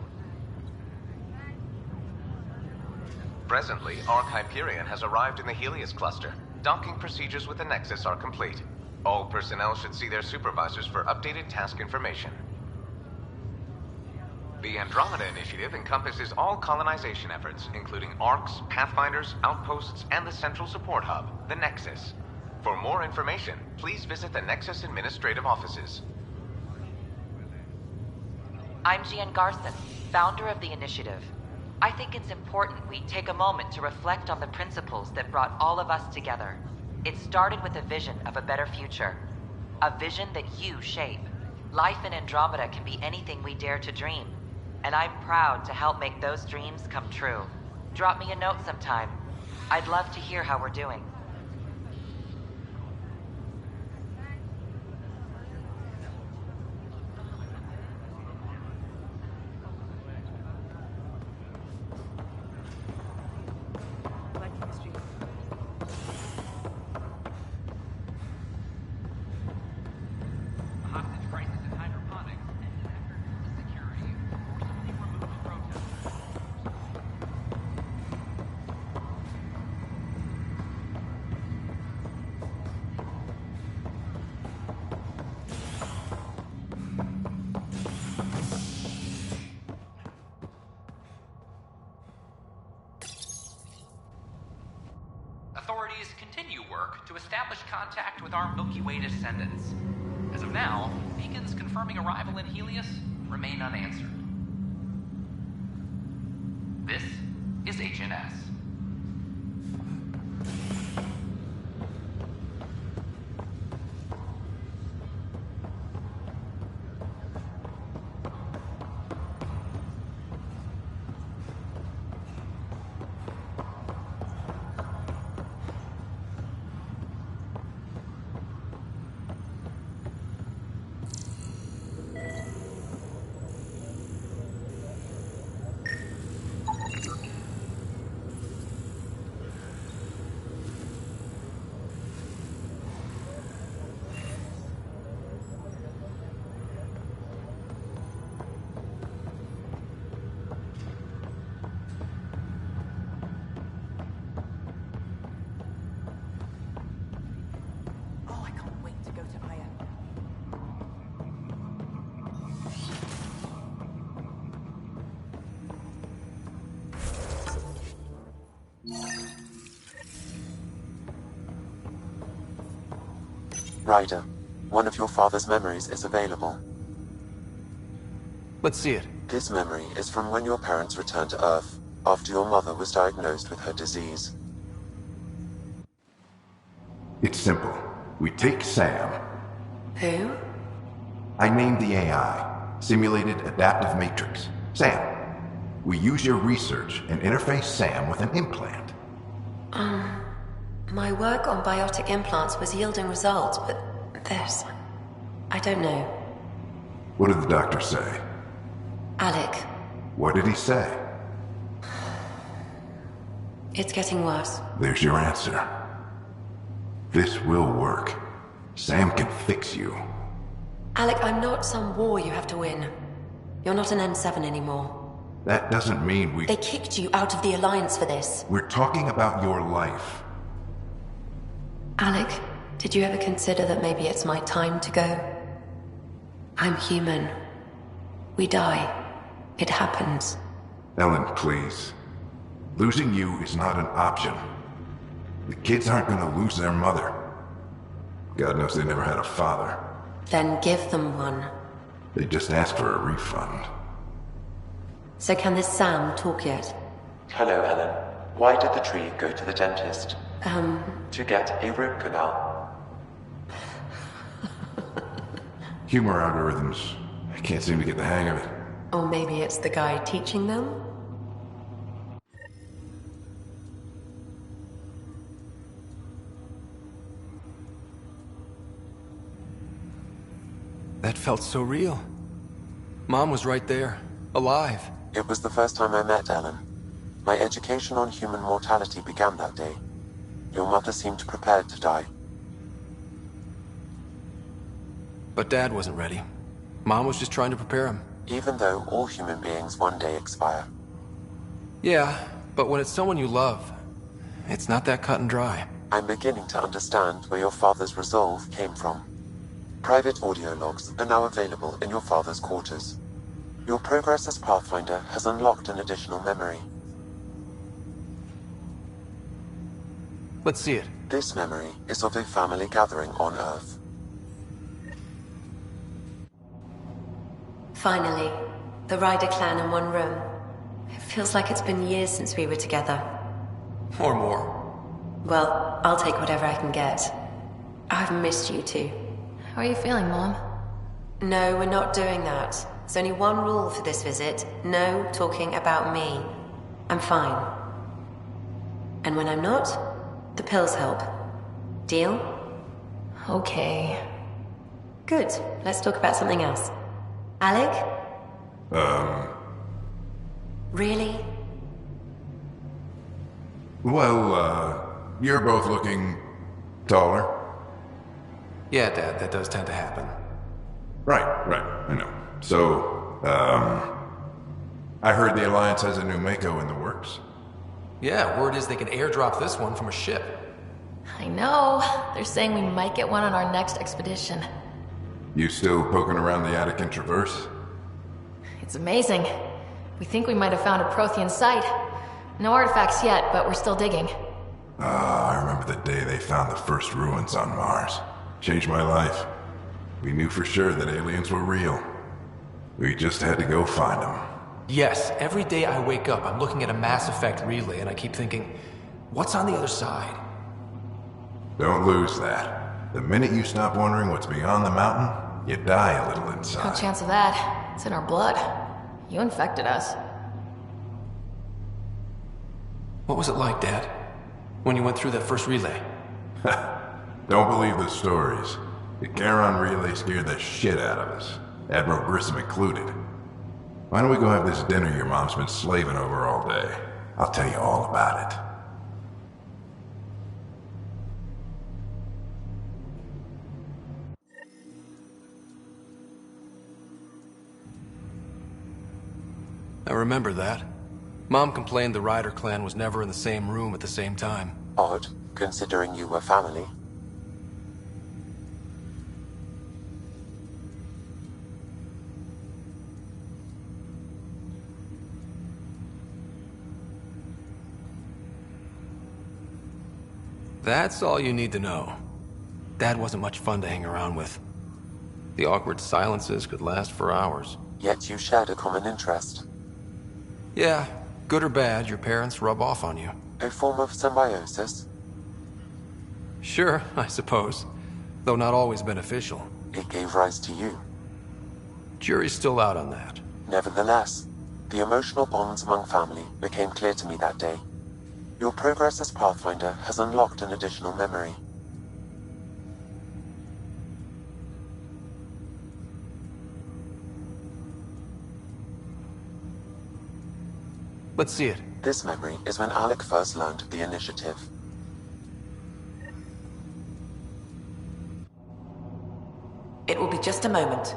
Presently, Arc Hyperion has arrived in the Helios cluster. Docking procedures with the Nexus are complete. All personnel should see their supervisors for updated task information. The Andromeda Initiative encompasses all colonization efforts, including arcs, pathfinders, outposts, and the central support hub, the Nexus. For more information, please visit the Nexus administrative offices. I'm Gian Garson, founder of the initiative. I think it's important we take a moment to reflect on the principles that brought all of us together. It started with a vision of a better future. A vision that you shape. Life in Andromeda can be anything we dare to dream. And I'm proud to help make those dreams come true. Drop me a note sometime. I'd love to hear how we're doing. Authorities continue work to establish contact with our Milky Way descendants. As of now, beacons confirming arrival in Helios remain unanswered. This is HNS. Ryder, one of your father's memories is available. Let's see it. This memory is from when your parents returned to Earth, after your mother was diagnosed with her disease. It's simple. We take Sam. Who? I named the AI, Simulated Adaptive Matrix. Sam. We use your research and interface Sam with an implant. My work on biotic implants was yielding results, but this... I don't know. What did the doctor say? Alec, What did he say? it's getting worse. There's your answer. This will work. Sam can fix you. Alec, I'm not some war you have to win. You're not an N7 anymore. That doesn't mean we... They kicked you out of the Alliance for this. We're talking about your life. Alec, did you ever consider that maybe it's my time to go? I'm human. We die. It happens. Ellen, please. Losing you is not an option. The kids aren't gonna lose their mother. God knows they never had a father. Then give them one. They just asked for a refund. So can this Sam talk yet? Hello, Ellen. Why did the tree go to the dentist? To get a root canal. Humor algorithms. I can't seem to get the hang of it. Or maybe it's the guy teaching them? That felt so real. Mom was right there, alive. It was the first time I met Ellen. My education on human mortality began that day. Your mother seemed prepared to die. But Dad wasn't ready. Mom was just trying to prepare him. Even though all human beings one day expire. Yeah, but when it's someone you love, it's not that cut and dry. I'm beginning to understand where your father's resolve came from. Private audio logs are now available in your father's quarters. Your progress as Pathfinder has unlocked an additional memory. Let's see it. This memory is of a family gathering on Earth. Finally, the Ryder clan in one room. It feels like it's been years since we were together. Or more. Well, I'll take whatever I can get. I've missed you too. How are you feeling, Mom? No, we're not doing that. There's only one rule for this visit. No talking about me. I'm fine. And when I'm not, the pills help. Deal? Okay. Good. Let's talk about something else. Alec? Really? Well, you're both looking taller. Yeah, Dad, that does tend to happen. Right, I know. So, I heard the Alliance has a new Mako in the works. Yeah, word is they can airdrop this one from a ship. I know. They're saying we might get one on our next expedition. You still poking around the Attican Traverse? It's amazing. We think we might have found a Prothean site. No artifacts yet, but we're still digging. I remember the day they found the first ruins on Mars. Changed my life. We knew for sure that aliens were real. We just had to go find them. Yes, every day I wake up, I'm looking at a Mass Effect relay and I keep thinking, what's on the other side? Don't lose that. The minute you stop wondering what's beyond the mountain, you die a little inside. No chance of that. It's in our blood. You infected us. What was it like, Dad? When you went through that first relay? Don't believe the stories. The Charon relay scared the shit out of us. Admiral Grissom included. Why don't we go have this dinner your mom's been slaving over all day? I'll tell you all about it. I remember that. Mom complained the Ryder clan was never in the same room at the same time. Odd, considering you were family. That's all you need to know. Dad wasn't much fun to hang around with. The awkward silences could last for hours. Yet you shared a common interest. Yeah, good or bad, your parents rub off on you. A form of symbiosis? Sure, I suppose. Though not always beneficial. It gave rise to you. Jury's still out on that. Nevertheless, the emotional bonds among family became clear to me that day. Your progress as Pathfinder has unlocked an additional memory. Let's see it. This memory is when Alec first learned the initiative. It will be just a moment.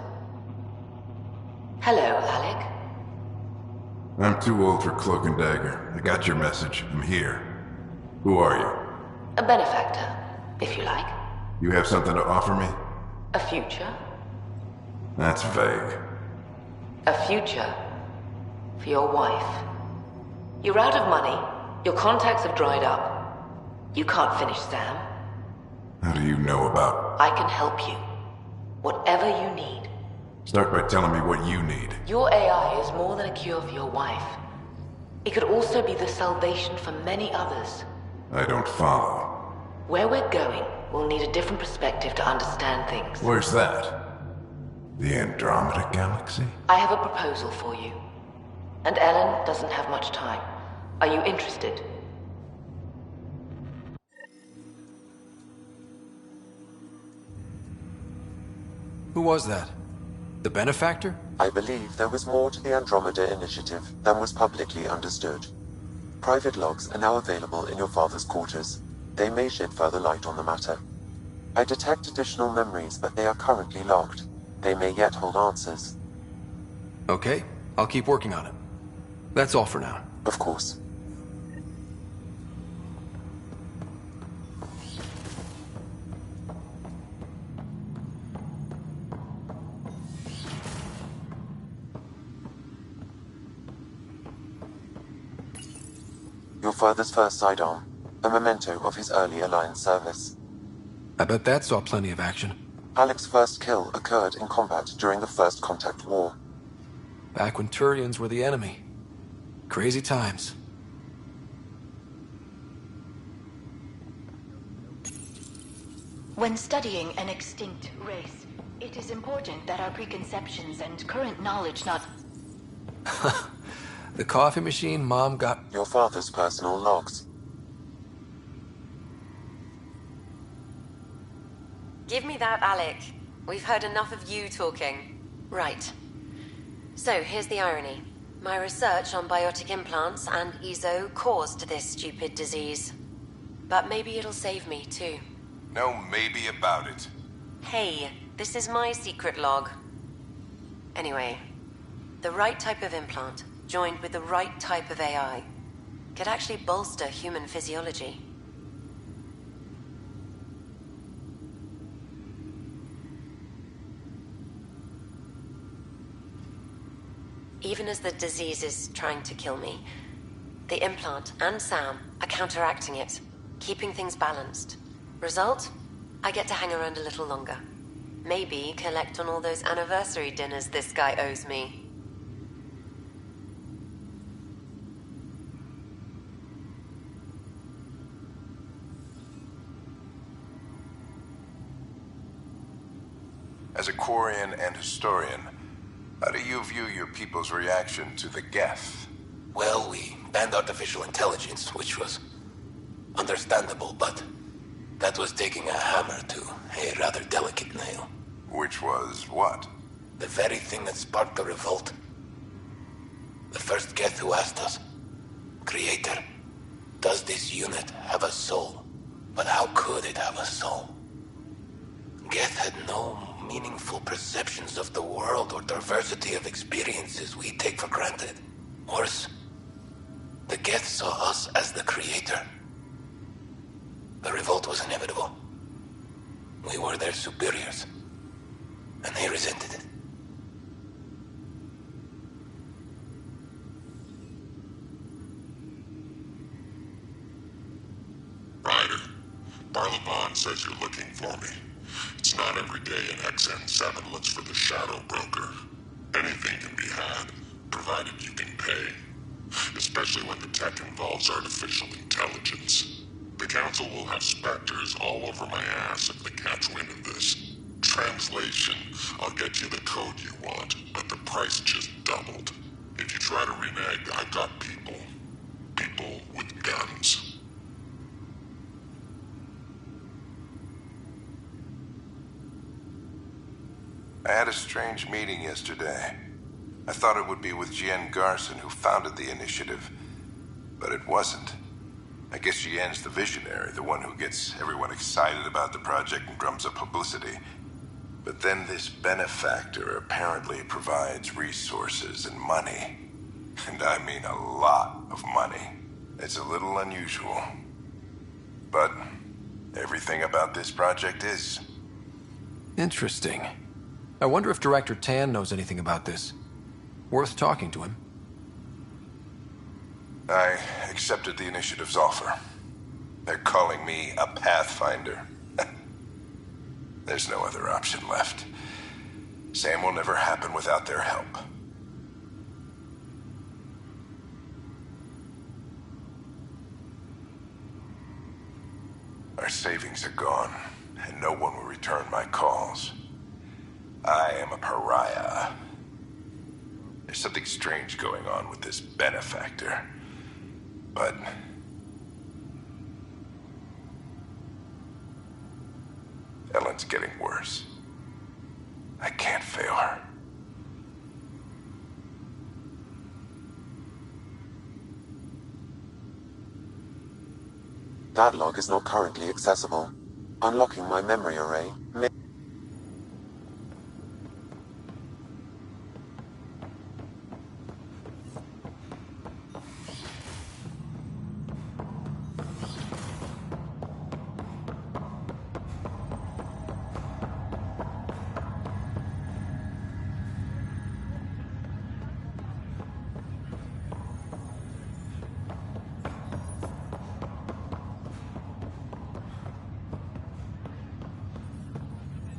Hello, Alec. I'm too old for cloak and dagger. I got your message. I'm here. Who are you? A benefactor, if you like. You have something to offer me? A future. That's vague. A future. For your wife. You're out of money. Your contacts have dried up. You can't finish Sam. How do you know about... I can help you. Whatever you need. Start by telling me what you need. Your AI is more than a cure for your wife. It could also be the salvation for many others. I don't follow. Where we're going, we'll need a different perspective to understand things. Where's that? The Andromeda galaxy? I have a proposal for you. And Ellen doesn't have much time. Are you interested? Who was that? The benefactor? I believe there was more to the Andromeda initiative than was publicly understood. Private logs are now available in your father's quarters. They may shed further light on the matter. I detect additional memories, but they are currently locked. They may yet hold answers. Okay, I'll keep working on it. That's all for now. Of course. Your father's first sidearm, a memento of his early Alliance service. I bet that saw plenty of action. Alec's first kill occurred in combat during the First Contact War. Back when Turians were the enemy. Crazy times. When studying an extinct race, it is important that our preconceptions and current knowledge not... The coffee machine Mom got... Your father's personal logs. Give me that, Alec. We've heard enough of you talking. Right. So, here's the irony. My research on biotic implants and ESO caused this stupid disease. But maybe it'll save me, too. No maybe about it. Hey, this is my secret log. Anyway, the right type of implant, joined with the right type of AI, could actually bolster human physiology. Even as the disease is trying to kill me, the implant and Sam are counteracting it, keeping things balanced. Result? I get to hang around a little longer. Maybe collect on all those anniversary dinners this guy owes me. As a Quarian and historian, how do you view your people's reaction to the Geth? Well, we banned artificial intelligence, which was understandable, but that was taking a hammer to a rather delicate nail. Which was what? The very thing that sparked the revolt. The first Geth who asked us, Creator, does this unit have a soul? But how could it have a soul? Geth had no meaningful perceptions of the world or diversity of experiences we take for granted. Worse, the Geth saw us as the Creator. The revolt was inevitable. We were their superiors, and they resented it. Ryder, Barlabon says you're looking for me. It's not every day an XN7 looks for the Shadow Broker. Anything can be had, provided you can pay. Especially when the tech involves artificial intelligence. The Council will have specters all over my ass if they catch wind of this. Translation, I'll get you the code you want, but the price just doubled. If you try to renege, I've got people. People with guns. I had a strange meeting yesterday. I thought it would be with Jean Garson, who founded the initiative, but it wasn't. I guess Jean's the visionary, the one who gets everyone excited about the project and drums up publicity. But then this benefactor apparently provides resources and money. And I mean a lot of money. It's a little unusual. But everything about this project is. Interesting. I wonder if Director Tan knows anything about this. Worth talking to him. I accepted the initiative's offer. They're calling me a Pathfinder. There's no other option left. Sam will never happen without their help. Our savings are gone, and no one will return my calls. I am a pariah. There's something strange going on with this benefactor. But Ellen's getting worse. I can't fail her. That log is not currently accessible. Unlocking my memory array may...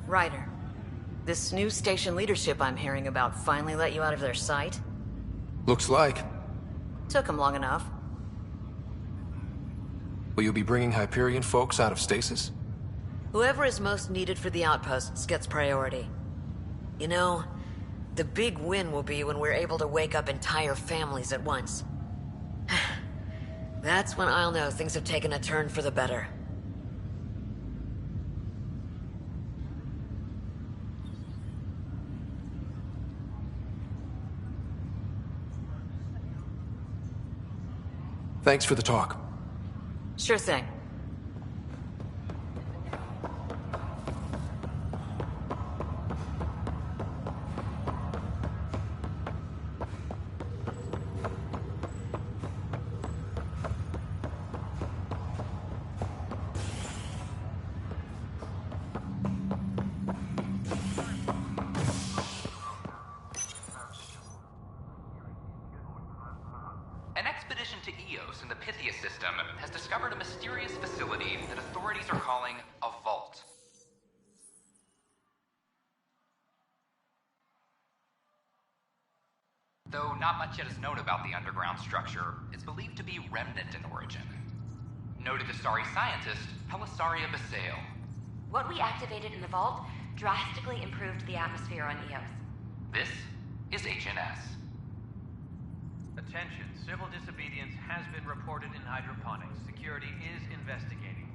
Ryder, this new station leadership I'm hearing about finally let you out of their sight? Looks like. Took them long enough. Will you be bringing Hyperion folks out of stasis? Whoever is most needed for the outposts gets priority. You know, the big win will be when we're able to wake up entire families at once. That's when I'll know things have taken a turn for the better. Thanks for the talk. Sure thing. An expedition to Eos in the Pythia system has discovered a mysterious facility that authorities are calling a vault. Though not much yet is known about the underground structure, it's believed to be remnant in origin. Noted Asari scientist Pelisaria Basale. What we activated in the vault drastically improved the atmosphere on Eos. This is HNS. Attention, civil disobedience has been reported in hydroponics. Security is investigating.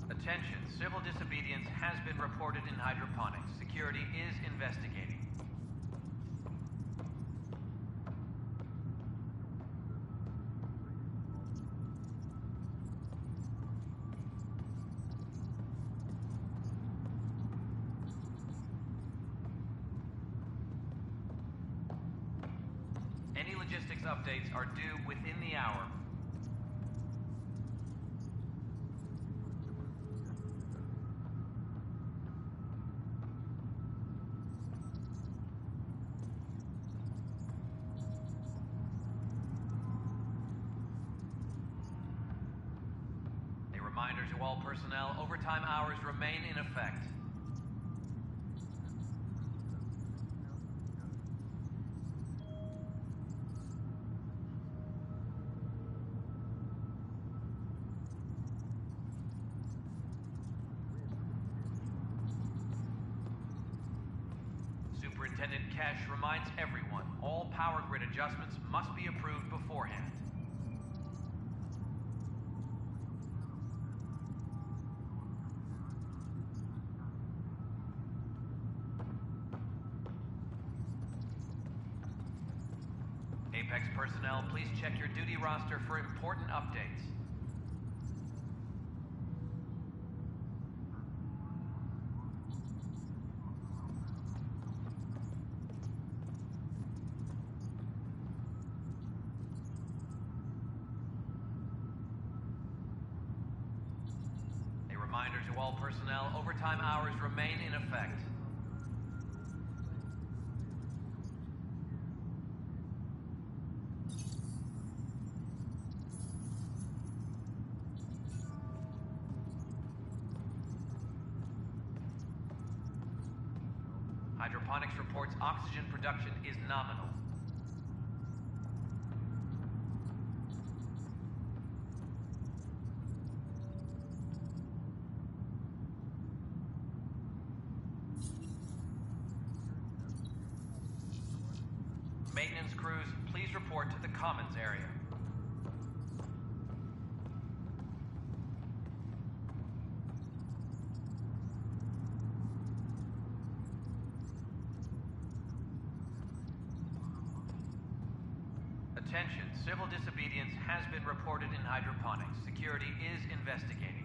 Attention, civil disobedience has been reported in hydroponics. Security is investigating. Any logistics updates are due within the hour. A reminder to all personnel, overtime hours remain in effect. Superintendent Kesh reminds everyone, all power grid adjustments must be approved beforehand. Apex personnel, please check your duty roster for important updates. A reminder to all personnel, overtime hours remain in effect. Hydroponics reports oxygen production is nominal. Maintenance crews, please report to the commons area. Attention, civil disobedience has been reported in hydroponics. Security is investigating.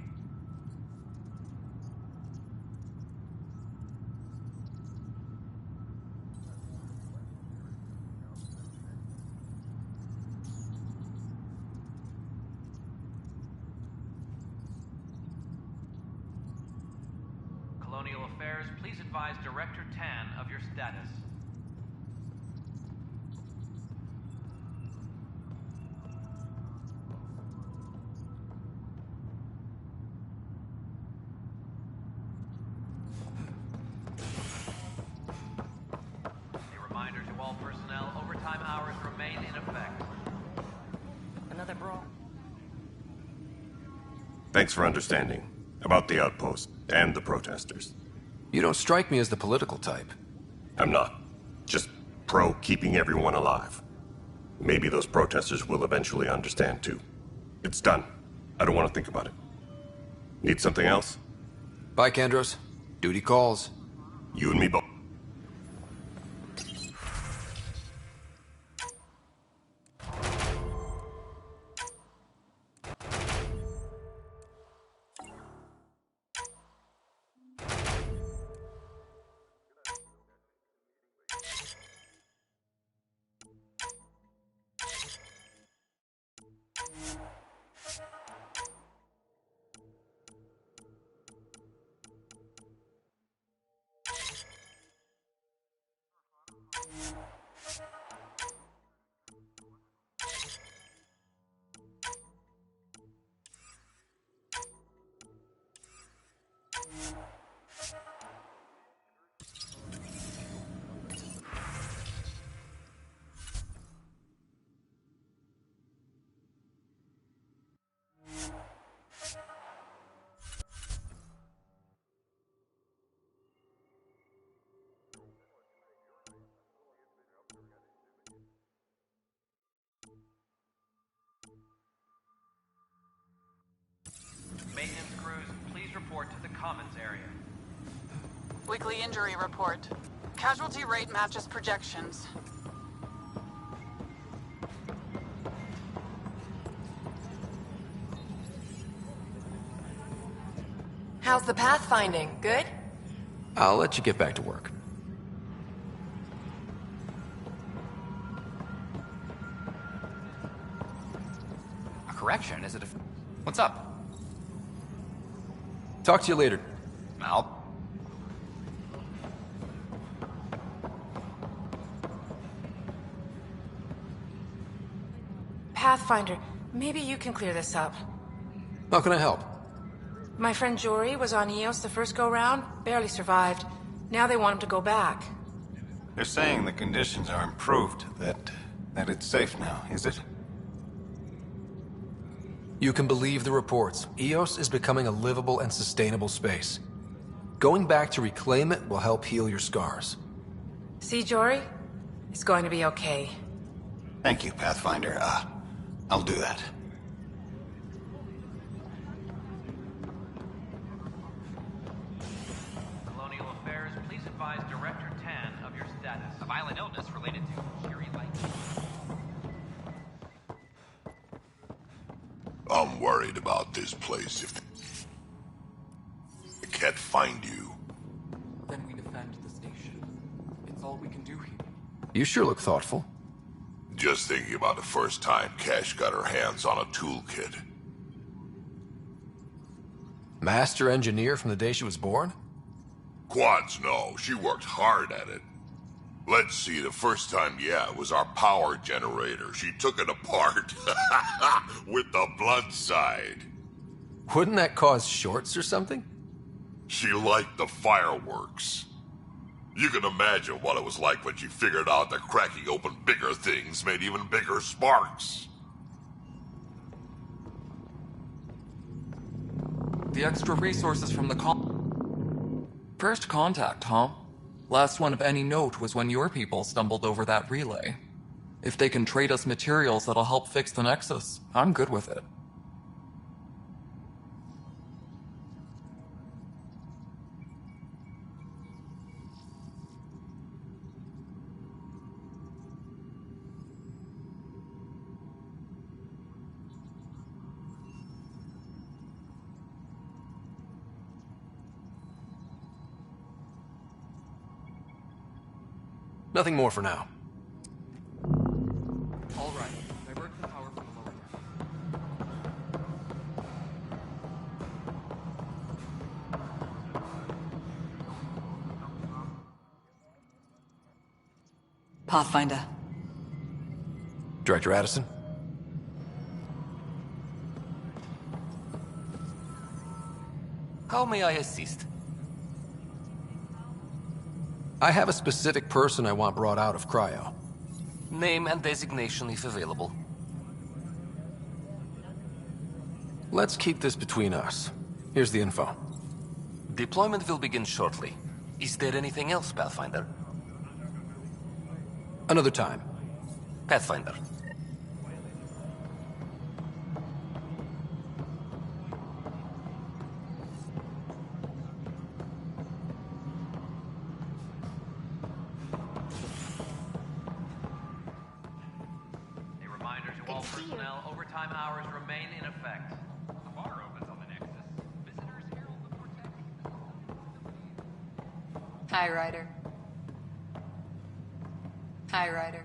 Colonial Affairs, please advise Director Tan of your status. A reminder to all personnel, overtime hours remain in effect. Another brawl. Thanks for understanding about the outpost and the protesters. You don't strike me as the political type. I'm not. Just pro keeping everyone alive. Maybe those protesters will eventually understand too. It's done. I don't want to think about it. Need something else? Bye, Kendros. Duty calls. You and me both. Maintenance crews, please report to the commons area. Weekly injury report. Casualty rate matches projections. How's the pathfinding? Good? I'll let you get back to work. A correction? Is it a... What's up? Talk to you later. Al? Pathfinder, maybe you can clear this up. How can I help? My friend Jory was on Eos the first go-round, barely survived. Now they want him to go back. They're saying the conditions are improved, that it's safe now, is it? You can believe the reports. Eos is becoming a livable and sustainable space. Going back to reclaim it will help heal your scars. See, Jory? It's going to be okay. Thank you, Pathfinder. I'll do that. Colonial Affairs, please advise Director Tan of your status. A violent illness related to Curie Light. I'm worried about this place. If they can't find you. Then we defend the station. It's all we can do here. You sure look thoughtful. Just thinking about the first time Cash got her hands on a toolkit. Master engineer from the day she was born? Quads, no. She worked hard at it. Let's see, the first time, yeah, it was our power generator. She took it apart. With the blood side. Wouldn't that cause shorts or something? She liked the fireworks. You can imagine what it was like when she figured out that cracking open bigger things made even bigger sparks. The extra resources from the First contact, huh? Last one of any note was when your people stumbled over that relay. If they can trade us materials that'll help fix the Nexus, I'm good with it. Nothing more for now. All right. Divert the power from the lower deck. Pathfinder. Director Addison? How may I assist? I have a specific person I want brought out of cryo. Name and designation if available. Let's keep this between us. Here's the info. Deployment will begin shortly. Is there anything else, Pathfinder? Another time. Pathfinder. A reminder to all personnel, overtime hours remain in effect. The bar opens on the Nexus. Visitors herald the vortex. Hi, Ryder. Hi, Ryder.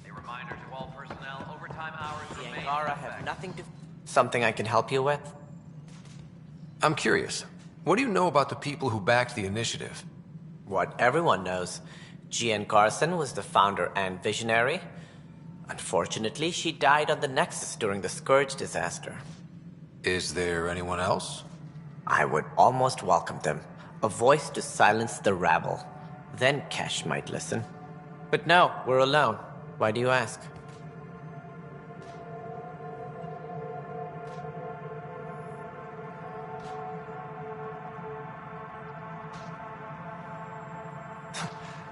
A reminder to all personnel, overtime hours remain in Angara effect. have nothing to... Something I can help you with? I'm curious. What do you know about the people who backed the initiative? What everyone knows. Jean Garson was the founder and visionary. Unfortunately, she died on the Nexus during the Scourge disaster. Is there anyone else? I would almost welcome them. A voice to silence the rabble. Then Kesh might listen. But no, we're alone. Why do you ask?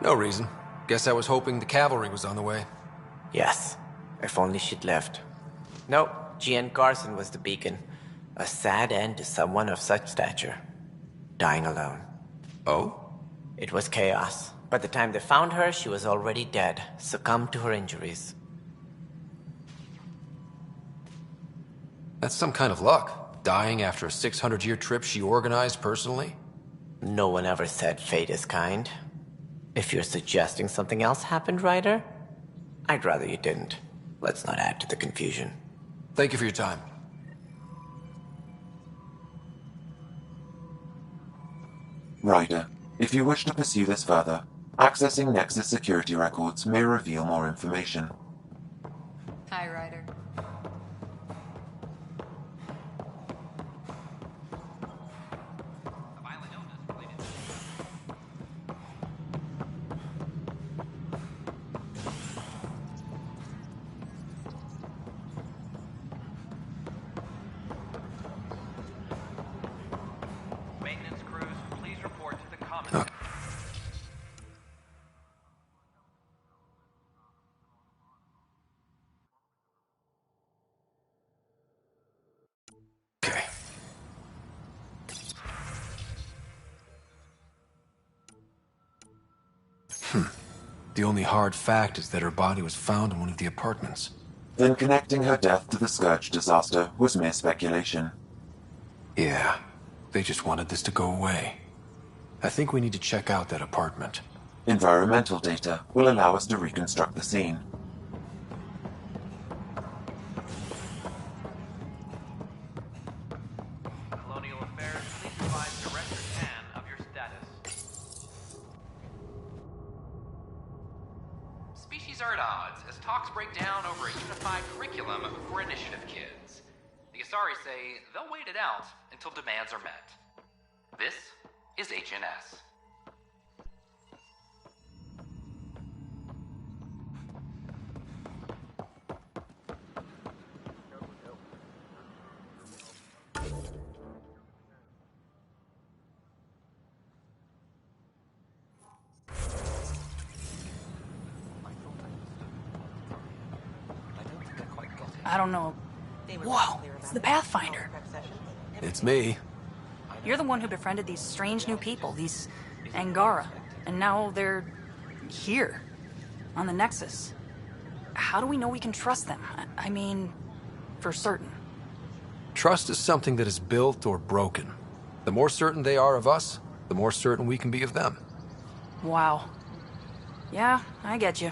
No reason. Guess I was hoping the cavalry was on the way. Yes. If only she'd left. No, Jean Garson was the beacon. A sad end to someone of such stature. Dying alone. Oh? It was chaos. By the time they found her, she was already dead, succumbed to her injuries. That's some kind of luck. Dying after a 600-year trip she organized personally? No one ever said fate is kind. If you're suggesting something else happened, Ryder, I'd rather you didn't. Let's not add to the confusion. Thank you for your time. Ryder, if you wish to pursue this further, accessing Nexus security records may reveal more information. Hi, Ryder. Maintenance crews, please report to the commandant. Okay. The only hard fact is that her body was found in one of the apartments. Then connecting her death to the Scourge disaster was mere speculation. Yeah, they just wanted this to go away. I think we need to check out that apartment. Environmental data will allow us to reconstruct the scene. Colonial Affairs, please provide Director Tan of your status. Species are at odds as talks break down over a unified curriculum for initiative kids. The Asari say they'll wait it out until demands are met. This is HNS. I don't know. Whoa, it's the Pathfinder. It's me. You're the one who befriended these strange new people, these Angara. And now they're here, on the Nexus. How do we know we can trust them? I mean, for certain. Trust is something that is built or broken. The more certain they are of us, the more certain we can be of them. Wow. Yeah, I get you.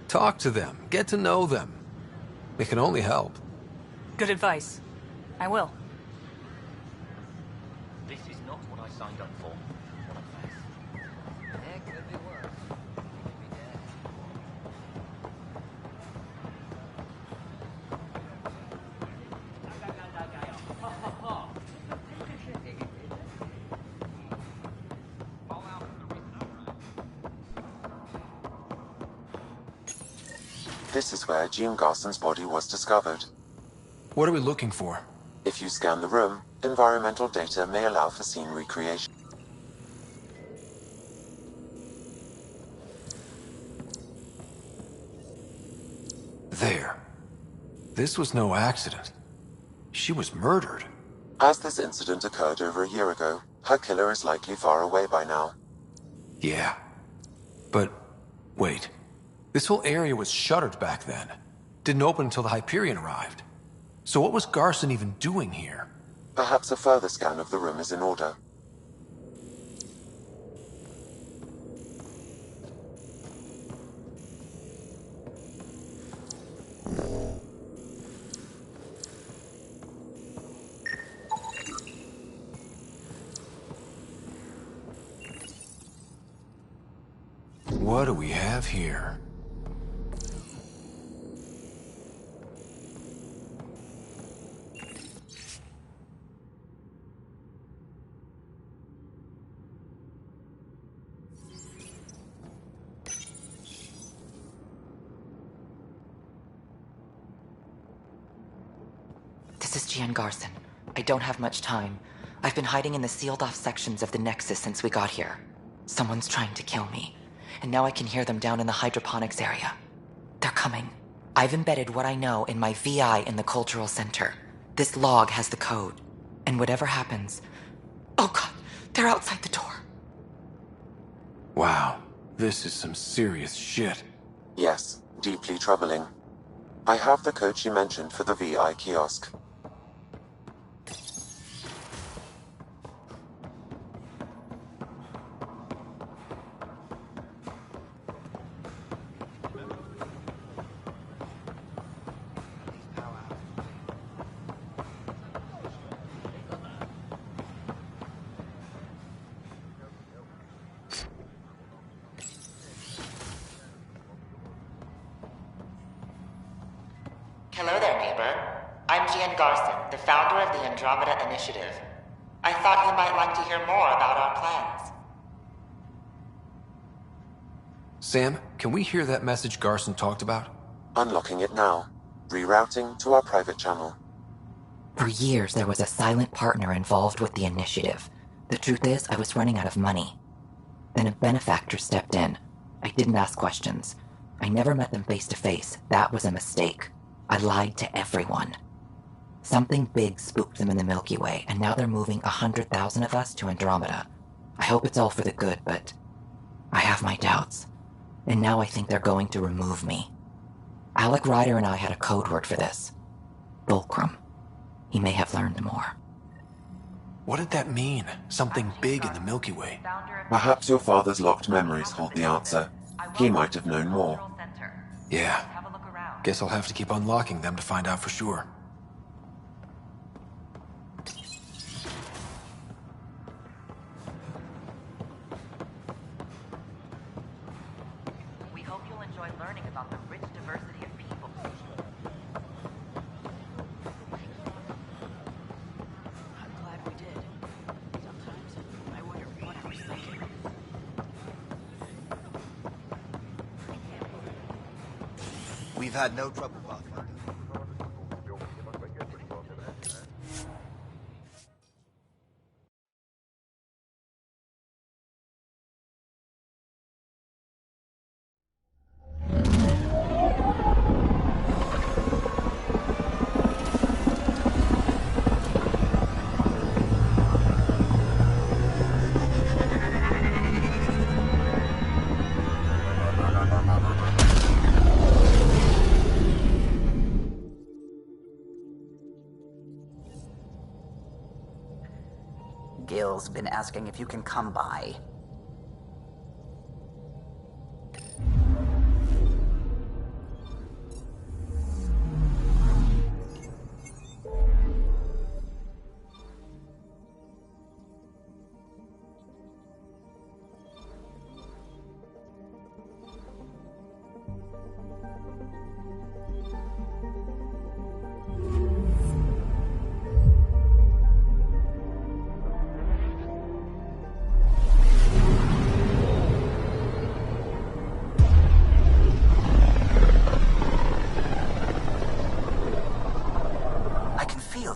Talk to them. Get to know them. It can only help. Good advice. I will. This is not what I signed up for. What a mess. It could be worse. He could be dead. This is where Jean Garson's body was discovered. What are we looking for? If you scan the room, environmental data may allow for scene recreation. There. This was no accident. She was murdered. As this incident occurred over a year ago, her killer is likely far away by now. Yeah. But, wait. This whole area was shuttered back then. Didn't open until the Hyperion arrived. So what was Garson even doing here? Perhaps a further scan of the room is in order. What do we have here? This is Gian Garson. I don't have much time. I've been hiding in the sealed-off sections of the Nexus since we got here. Someone's trying to kill me, and now I can hear them down in the hydroponics area. They're coming. I've embedded what I know in my VI in the Cultural Center. This log has the code, and whatever happens... Oh god, they're outside the door. Wow, this is some serious shit. Yes, deeply troubling. I have the code she mentioned for the VI kiosk. Hello there, neighbor. I'm Gian Garson, the founder of the Andromeda Initiative. I thought you might like to hear more about our plans. Sam, can we hear that message Garson talked about? Unlocking it now. Rerouting to our private channel. For years, there was a silent partner involved with the initiative. The truth is, I was running out of money. Then a benefactor stepped in. I didn't ask questions. I never met them face to face. That was a mistake. I lied to everyone. Something big spooked them in the Milky Way, and now they're moving 100,000 of us to Andromeda. I hope it's all for the good, but I have my doubts. And now I think they're going to remove me. Alec Ryder and I had a code word for this. Fulcrum. He may have learned more. What did that mean? Something big in the Milky Way? Perhaps your father's locked memories hold the answer. He might have known more. Yeah. Guess I'll have to keep unlocking them to find out for sure. We hope you'll enjoy learning about the rich diversity of people. I'm glad we did. Sometimes I wonder what I was thinking. We've had no trouble, Pathfinder. Gil's been asking if you can come by.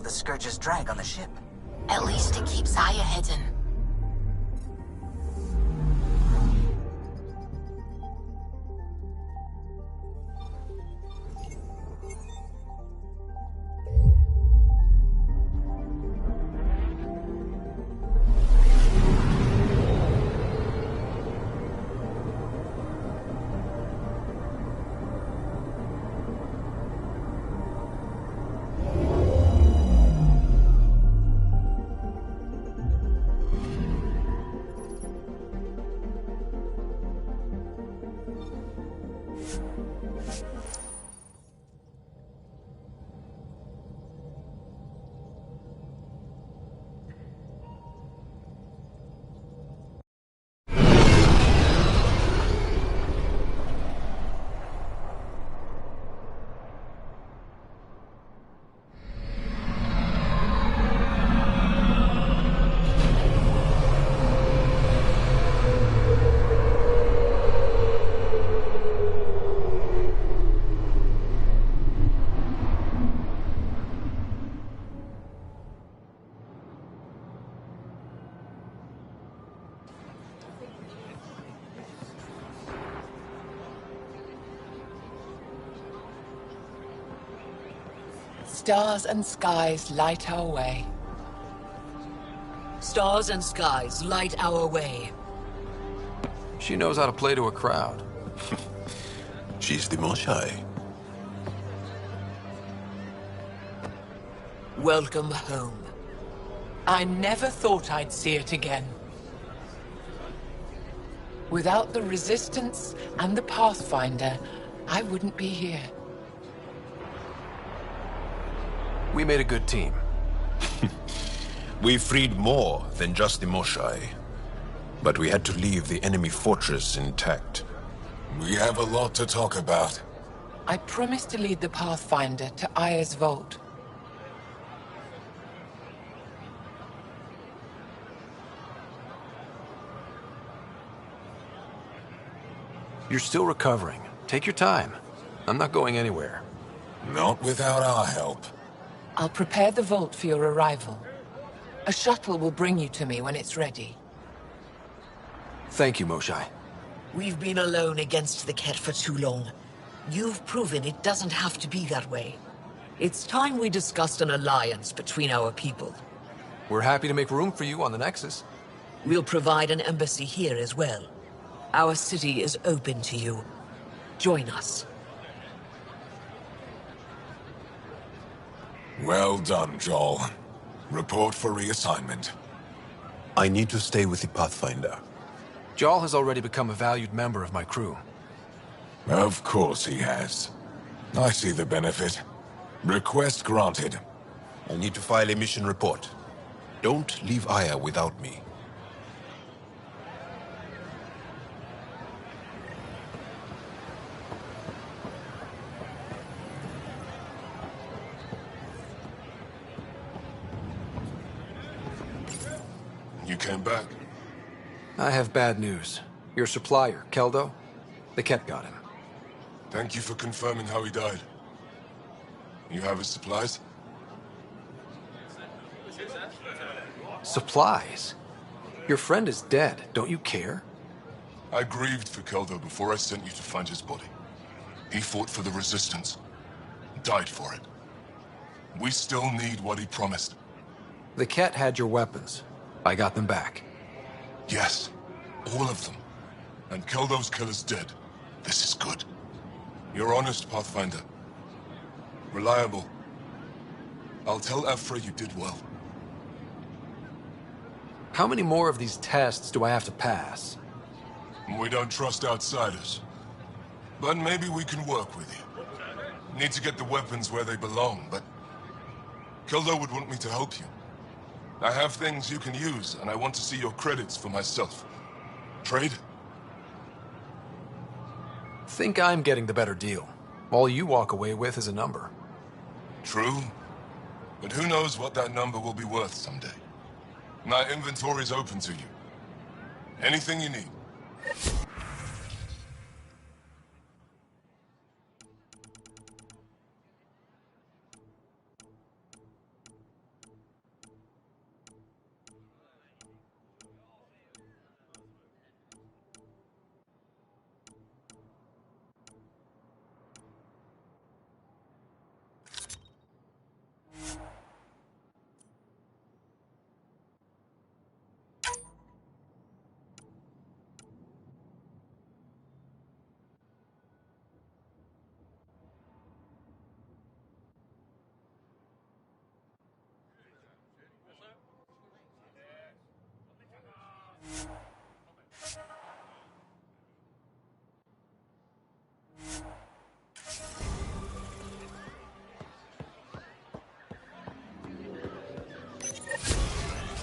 Scourge's drag on the ship. At least it keeps Aya hidden. Stars and skies light our way. Stars and skies light our way. She knows how to play to a crowd. She's the Moshai. Welcome home. I never thought I'd see it again. Without the Resistance and the Pathfinder, I wouldn't be here. We made a good team. We freed more than just the Moshai. But we had to leave the enemy fortress intact. We have a lot to talk about. I promised to lead the Pathfinder to Aya's vault. You're still recovering. Take your time. I'm not going anywhere. Not without our help. I'll prepare the vault for your arrival. A shuttle will bring you to me when it's ready. Thank you, Moshai. We've been alone against the Ket for too long. You've proven it doesn't have to be that way. It's time we discussed an alliance between our people. We're happy to make room for you on the Nexus. We'll provide an embassy here as well. Our city is open to you. Join us. Well done, Joel. Report for reassignment. I need to stay with the Pathfinder. Joel has already become a valued member of my crew. Of course he has. I see the benefit. Request granted. I need to file a mission report. Don't leave Aya without me. You came back? I have bad news. Your supplier, Keldo, the Ket got him. Thank you for confirming how he died. You have his supplies? Supplies? Your friend is dead. Don't you care? I grieved for Keldo before I sent you to find his body. He fought for the Resistance. Died for it. We still need what he promised. The Ket had your weapons. I got them back. Yes, all of them. And Keldo's killer's dead. This is good. You're honest, Pathfinder. Reliable. I'll tell Ephra you did well. How many more of these tests do I have to pass? We don't trust outsiders. But maybe we can work with you. Need to get the weapons where they belong, but... Kildo would want me to help you. I have things you can use, and I want to see your credits for myself. Trade? Think I'm getting the better deal. All you walk away with is a number. True. But who knows what that number will be worth someday. My inventory's open to you. Anything you need.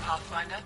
Pathfinder?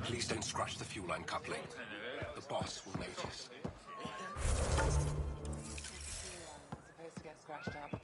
Please don't scratch the fuel line coupling. The boss will notice. Supposed to get scratched up.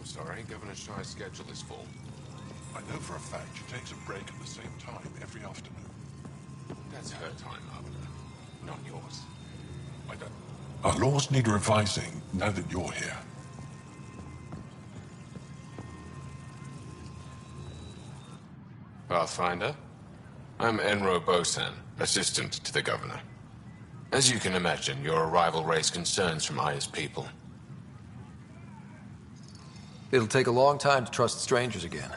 I'm sorry, Governor Shy's schedule is full. I know for a fact she takes a break at the same time every afternoon. That's her time, Arbiter, not yours. I don't... Our laws need revising now that you're here. Pathfinder, I'm Enro Bosan, assistant to the Governor. As you can imagine, your arrival raised concerns from Aya's people. It'll take a long time to trust strangers again.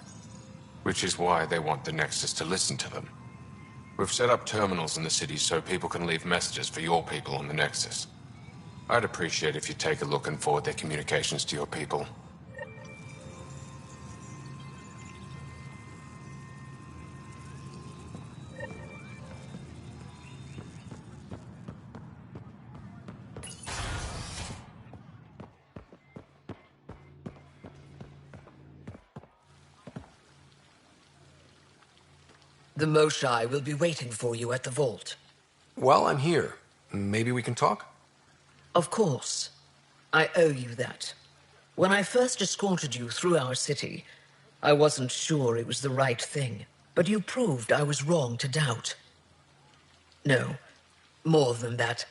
Which is why they want the Nexus to listen to them. We've set up terminals in the city so people can leave messages for your people on the Nexus. I'd appreciate if you take a look and forward their communications to your people. The Moshai will be waiting for you at the vault. While I'm here, maybe we can talk? Of course. I owe you that. When I first escorted you through our city, I wasn't sure it was the right thing, but you proved I was wrong to doubt. No, more than that.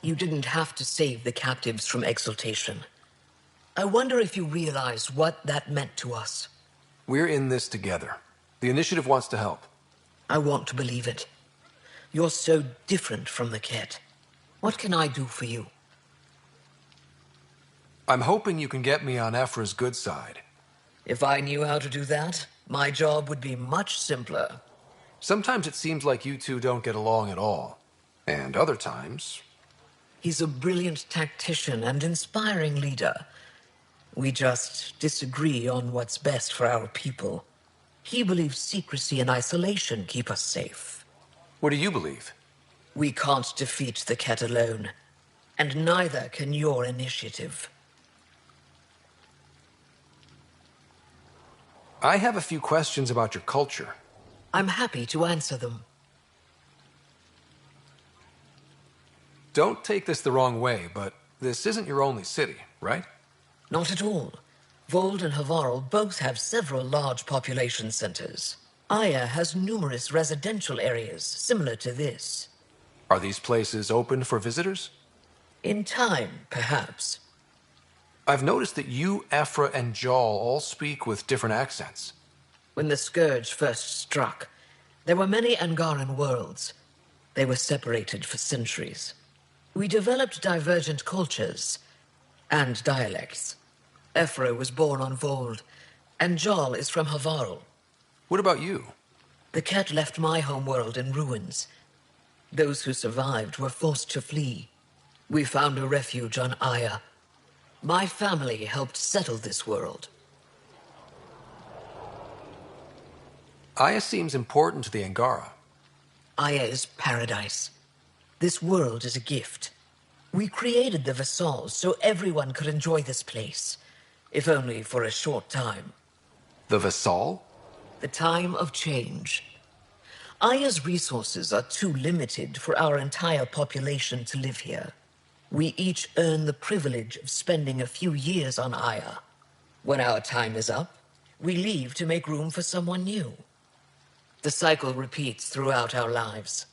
You didn't have to save the captives from exaltation. I wonder if you realize what that meant to us. We're in this together. The Initiative wants to help. I want to believe it. You're so different from the Ket. What can I do for you? I'm hoping you can get me on Ephra's good side. If I knew how to do that, my job would be much simpler. Sometimes it seems like you two don't get along at all. And other times... He's a brilliant tactician and inspiring leader. We just disagree on what's best for our people. He believes secrecy and isolation keep us safe. What do you believe? We can't defeat the Ket alone. And neither can your initiative. I have a few questions about your culture. I'm happy to answer them. Don't take this the wrong way, but this isn't your only city, right? Not at all. Vold and Havarl both have several large population centers. Aya has numerous residential areas similar to this. Are these places open for visitors? In time, perhaps. I've noticed that you, Ephra, and Jal all speak with different accents. When the Scourge first struck, there were many Angaran worlds. They were separated for centuries. We developed divergent cultures and dialects. Ephra was born on Vold, and Jal is from Havarl. What about you? The Ket left my homeworld in ruins. Those who survived were forced to flee. We found a refuge on Aya. My family helped settle this world. Aya seems important to the Angara. Aya is paradise. This world is a gift. We created the Vassals so everyone could enjoy this place, if only for a short time. The Vassal? The time of change. Aya's resources are too limited for our entire population to live here. We each earn the privilege of spending a few years on Aya. When our time is up, we leave to make room for someone new. The cycle repeats throughout our lives.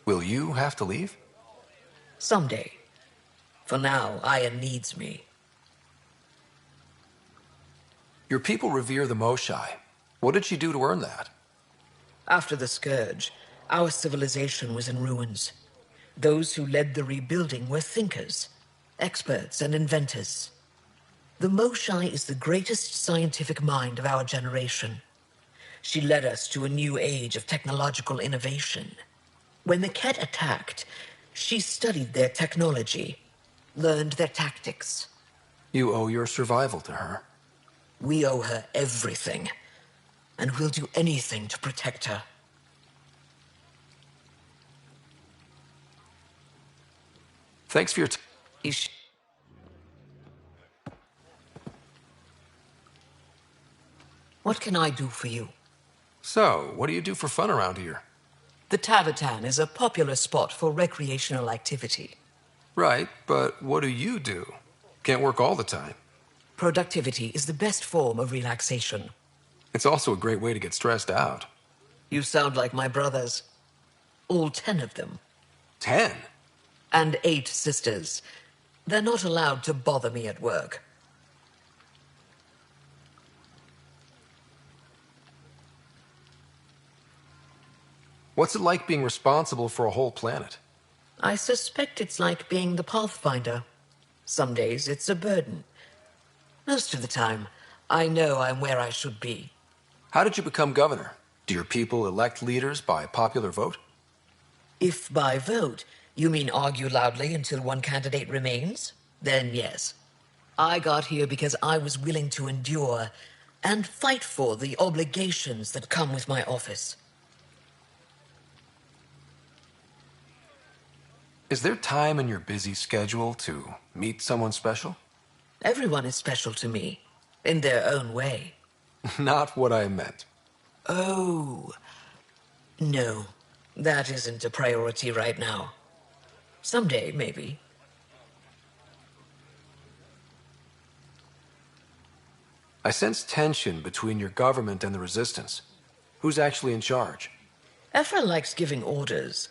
Will you have to leave? Someday. For now, Aya needs me. Your people revere the Moshai. What did she do to earn that? After the Scourge, our civilization was in ruins. Those who led the rebuilding were thinkers, experts, and inventors. The Moshai is the greatest scientific mind of our generation. She led us to a new age of technological innovation. When the Ket attacked, she studied their technology, learned their tactics. You owe your survival to her. We owe her everything, and we'll do anything to protect her. Thanks for your What can I do for you? So, what do you do for fun around here? The Tavatan is a popular spot for recreational activity. Right, but what do you do? Can't work all the time. Productivity is the best form of relaxation. It's also a great way to get stressed out. You sound like my brothers. All 10 of them. 10? And 8 sisters. They're not allowed to bother me at work. What's it like being responsible for a whole planet? I suspect it's like being the Pathfinder. Some days it's a burden. Most of the time, I know I'm where I should be. How did you become governor? Do your people elect leaders by popular vote? If by vote you mean argue loudly until one candidate remains, then yes. I got here because I was willing to endure and fight for the obligations that come with my office. Is there time in your busy schedule to meet someone special? Everyone is special to me, in their own way. Not what I meant. Oh, no, that isn't a priority right now. Someday, maybe. I sense tension between your government and the Resistance. Who's actually in charge? Ephra likes giving orders,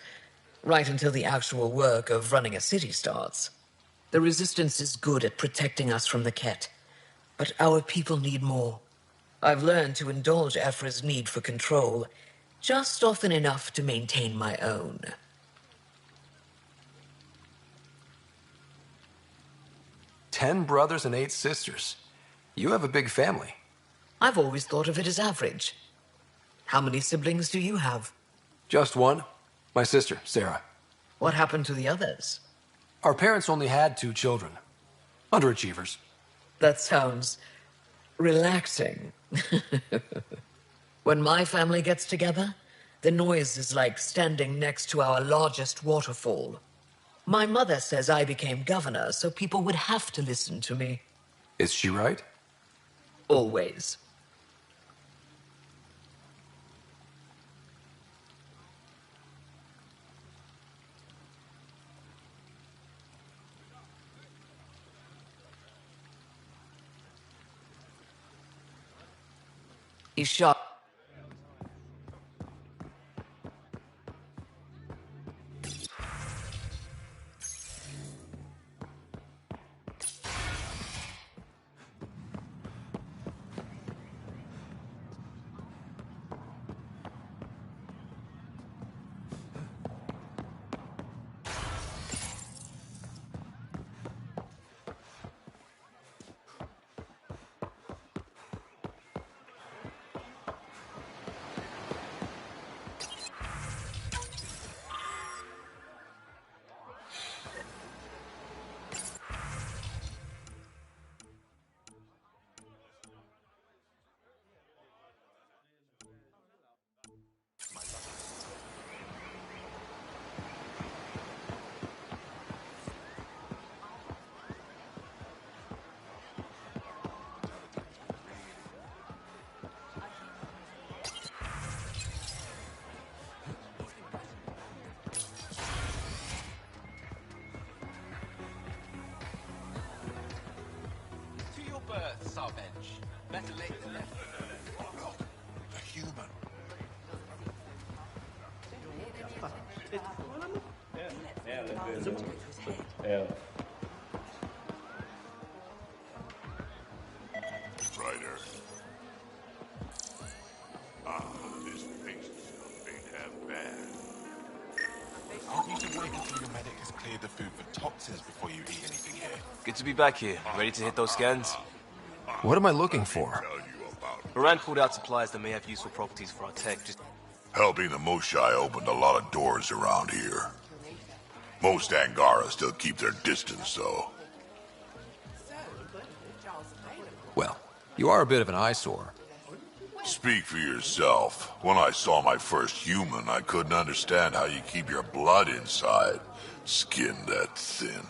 right until the actual work of running a city starts. The Resistance is good at protecting us from the Ket, but our people need more. I've learned to indulge Ephra's need for control, just often enough to maintain my own. "10 brothers and 8 sisters. You have a big family." I've always thought of it as average. How many siblings do you have? Just one. My sister, Sarah. What happened to the others? Our parents only had 2 children. Underachievers. That sounds relaxing. When my family gets together, the noise is like standing next to our largest waterfall. My mother says I became governor, so people would have to listen to me. Is she right? Always. He shot. Sarbench. Better late than never. A human. Ryder, cleared the food for toxins before you eat anything here. Good to be back here. Ready to hit those scans? What am I looking for? Moran pulled out supplies that may have useful properties for our tech. Just Helping the Moshai opened a lot of doors around here. Most Angara still keep their distance, though. Well, you are a bit of an eyesore. Speak for yourself. When I saw my first human, I couldn't understand how you keep your blood inside. Skin that thin.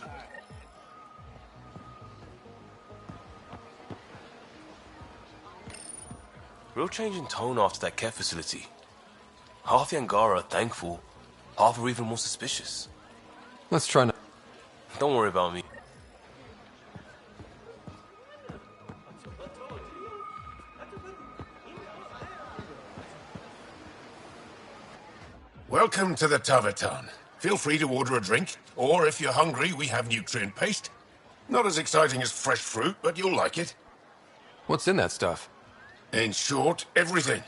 real change in tone after that care facility. Half the Angara are thankful, half are even more suspicious. Let's try not... Don't worry about me. Welcome to the Tavatan. Feel free to order a drink, or if you're hungry, we have nutrient paste. Not as exciting as fresh fruit, but you'll like it. What's in that stuff? In short, everything.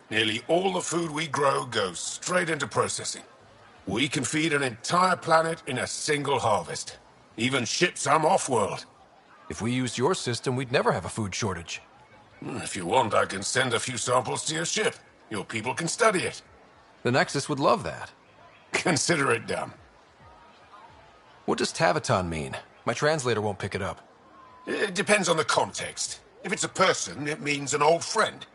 Nearly all the food we grow goes straight into processing. We can feed an entire planet in a single harvest. Even ship some off-world. If we used your system, we'd never have a food shortage. If you want, I can send a few samples to your ship. Your people can study it. The Nexus would love that. Consider it done. What does Tavatan mean? My translator won't pick it up. It depends on the context. If it's a person, it means an old friend.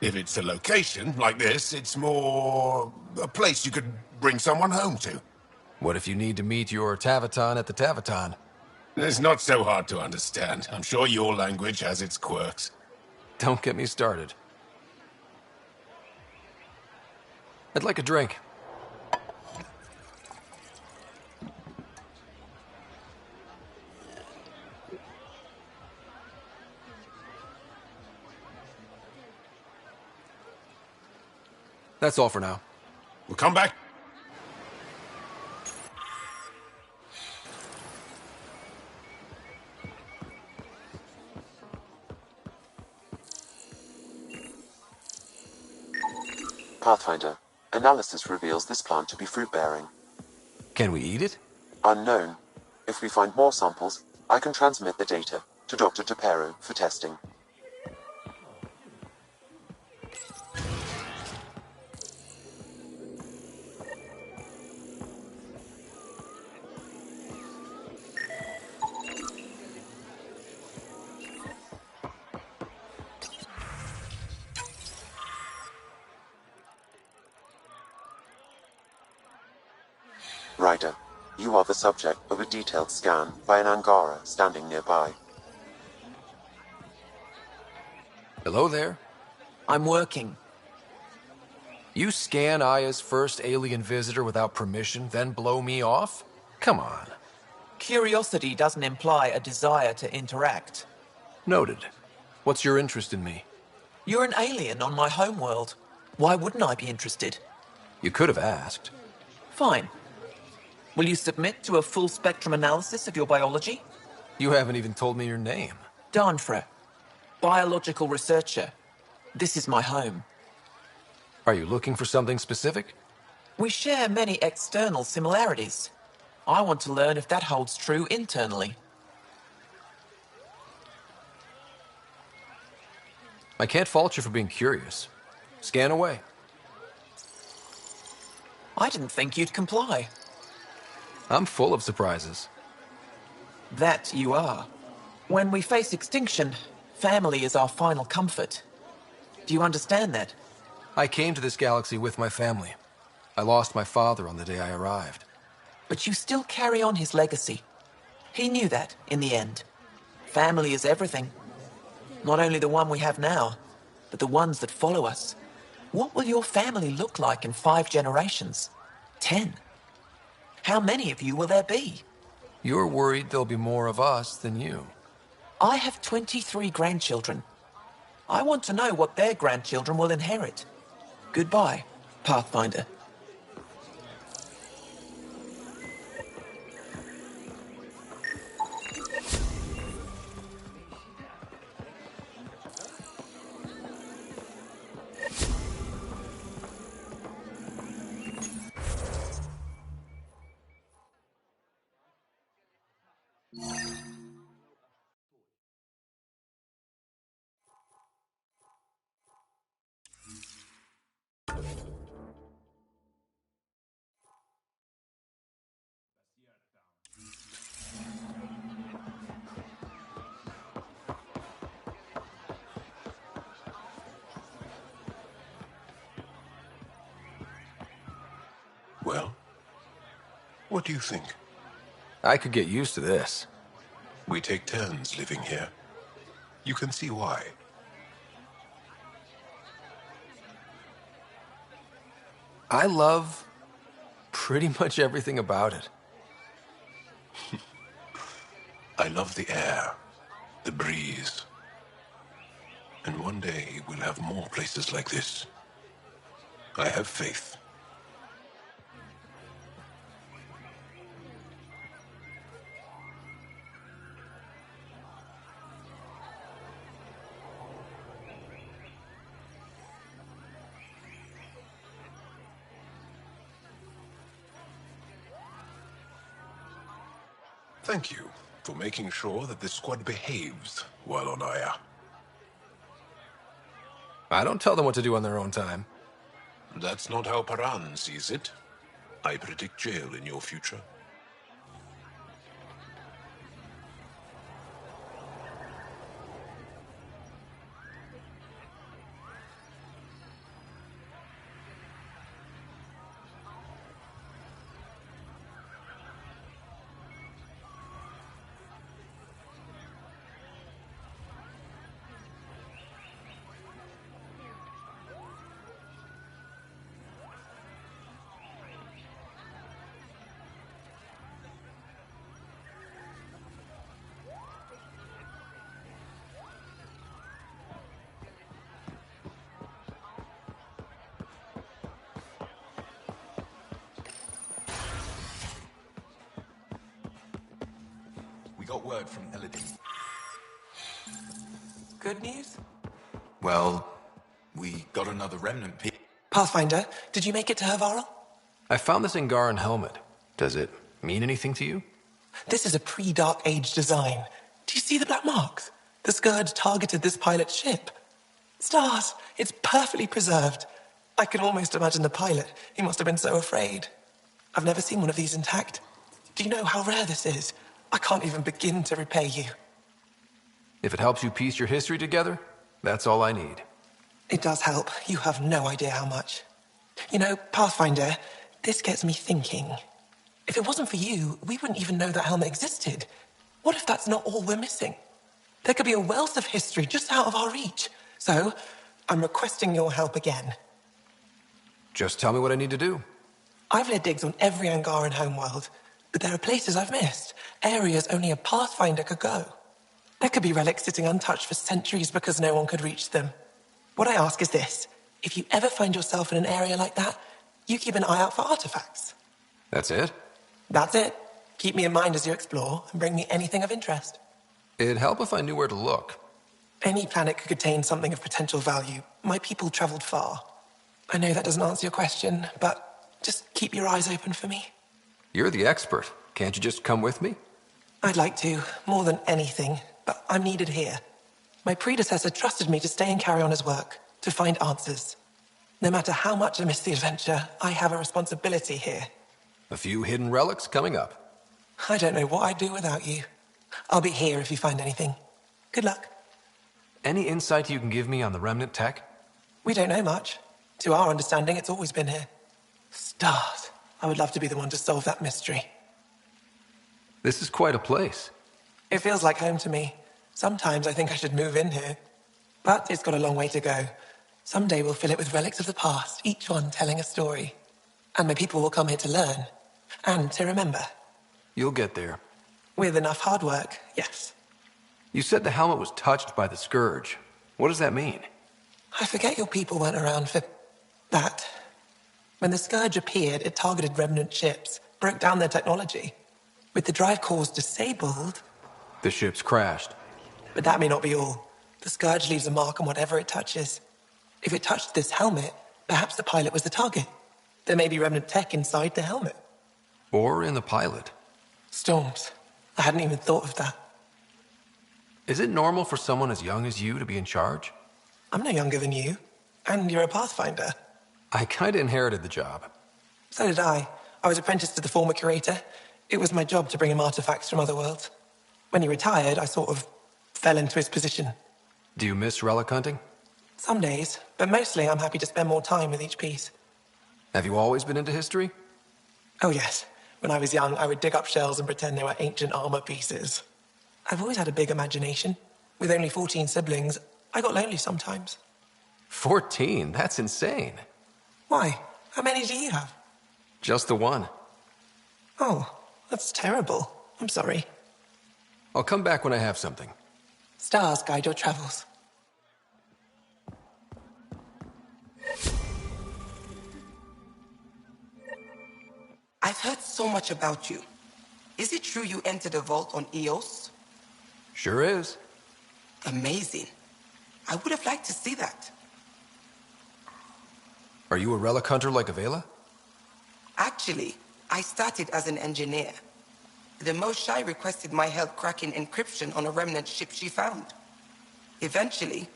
If it's a location, like this, it's more... a place you could bring someone home to. What if you need to meet your Tavatan at the Tavatan? It's not so hard to understand. I'm sure your language has its quirks. Don't get me started. I'd like a drink. That's all for now. We'll come back. Pathfinder. Analysis reveals this plant to be fruit-bearing. Can we eat it? Unknown. If we find more samples, I can transmit the data to Dr. Tapero for testing. Ryder, you are the subject of a detailed scan by an Angara standing nearby. Hello there. I'm working. You scan Aya's first alien visitor without permission, then blow me off? Come on. Curiosity doesn't imply a desire to interact. Noted. What's your interest in me? You're an alien on my homeworld. Why wouldn't I be interested? You could have asked. Fine. Will you submit to a full-spectrum analysis of your biology? You haven't even told me your name. Danfra. Biological researcher. This is my home. Are you looking for something specific? We share many external similarities. I want to learn if that holds true internally. I can't fault you for being curious. Scan away. I didn't think you'd comply. I'm full of surprises. That you are. When we face extinction, family is our final comfort. Do you understand that? I came to this galaxy with my family. I lost my father on the day I arrived. But you still carry on his legacy. He knew that, in the end. Family is everything. Not only the one we have now, but the ones that follow us. What will your family look like in 5 generations? 10? How many of you will there be? You're worried there'll be more of us than you. I have 23 grandchildren. I want to know what their grandchildren will inherit. Goodbye, Pathfinder. Well, what do you think? I could get used to this. We take turns living here. You can see why. I love pretty much everything about it. I love the air, the breeze. And one day we'll have more places like this. I have faith. Thank you for making sure that this squad behaves while on Aya. I don't tell them what to do on their own time. That's not how Paran sees it. I predict jail in your future. Got word from Elodie. Good news? Well, we got another remnant piece. Pathfinder, did you make it to Hervarl? I found this Angaran helmet. Does it mean anything to you? This is a pre-Dark Age design. Do you see the black marks? The Scourge targeted this pilot's ship. Stars, it's perfectly preserved. I can almost imagine the pilot. He must have been so afraid. I've never seen one of these intact. Do you know how rare this is? I can't even begin to repay you. If it helps you piece your history together, that's all I need. It does help. You have no idea how much. You know, Pathfinder, this gets me thinking. If it wasn't for you, we wouldn't even know that helmet existed. What if that's not all we're missing? There could be a wealth of history just out of our reach. So, I'm requesting your help again. Just tell me what I need to do. I've led digs on every Angaran homeworld, but there are places I've missed, areas only a Pathfinder could go. There could be relics sitting untouched for centuries because no one could reach them. What I ask is this: if you ever find yourself in an area like that, you keep an eye out for artifacts. That's it? That's it. Keep me in mind as you explore and bring me anything of interest. It'd help if I knew where to look. Any planet could contain something of potential value. My people traveled far. I know that doesn't answer your question, but just keep your eyes open for me. You're the expert. Can't you just come with me? I'd like to, more than anything, but I'm needed here. My predecessor trusted me to stay and carry on his work, to find answers. No matter how much I miss the adventure, I have a responsibility here. A few hidden relics coming up. I don't know what I'd do without you. I'll be here if you find anything. Good luck. Any insight you can give me on the remnant tech? We don't know much. To our understanding, it's always been here. Stars. I would love to be the one to solve that mystery. This is quite a place. It feels like home to me. Sometimes I think I should move in here. But it's got a long way to go. Someday we'll fill it with relics of the past, each one telling a story. And my people will come here to learn. And to remember. You'll get there. With enough hard work, yes. You said the helmet was touched by the Scourge. What does that mean? I forget your people weren't around for that. When the Scourge appeared, it targeted remnant ships, broke down their technology. With the drive cores disabled... The ships crashed. But that may not be all. The Scourge leaves a mark on whatever it touches. If it touched this helmet, perhaps the pilot was the target. There may be remnant tech inside the helmet. Or in the pilot. Storms. I hadn't even thought of that. Is it normal for someone as young as you to be in charge? I'm no younger than you. And you're a Pathfinder. I kinda inherited the job. So did I. I was apprenticed to the former curator. It was my job to bring him artifacts from other worlds. When he retired, I sort of fell into his position. Do you miss relic hunting? Some days, but mostly I'm happy to spend more time with each piece. Have you always been into history? Oh yes. When I was young, I would dig up shells and pretend they were ancient armor pieces. I've always had a big imagination. With only 14 siblings, I got lonely sometimes. 14? That's insane. Why? How many do you have? Just the one. Oh, that's terrible. I'm sorry. I'll come back when I have something. Stars guide your travels. I've heard so much about you. Is it true you entered a vault on Eos? Sure is. Amazing. I would have liked to see that. Are you a relic hunter like Avela? Actually, I started as an engineer. The Moshae requested my help cracking encryption on a remnant ship she found. Eventually,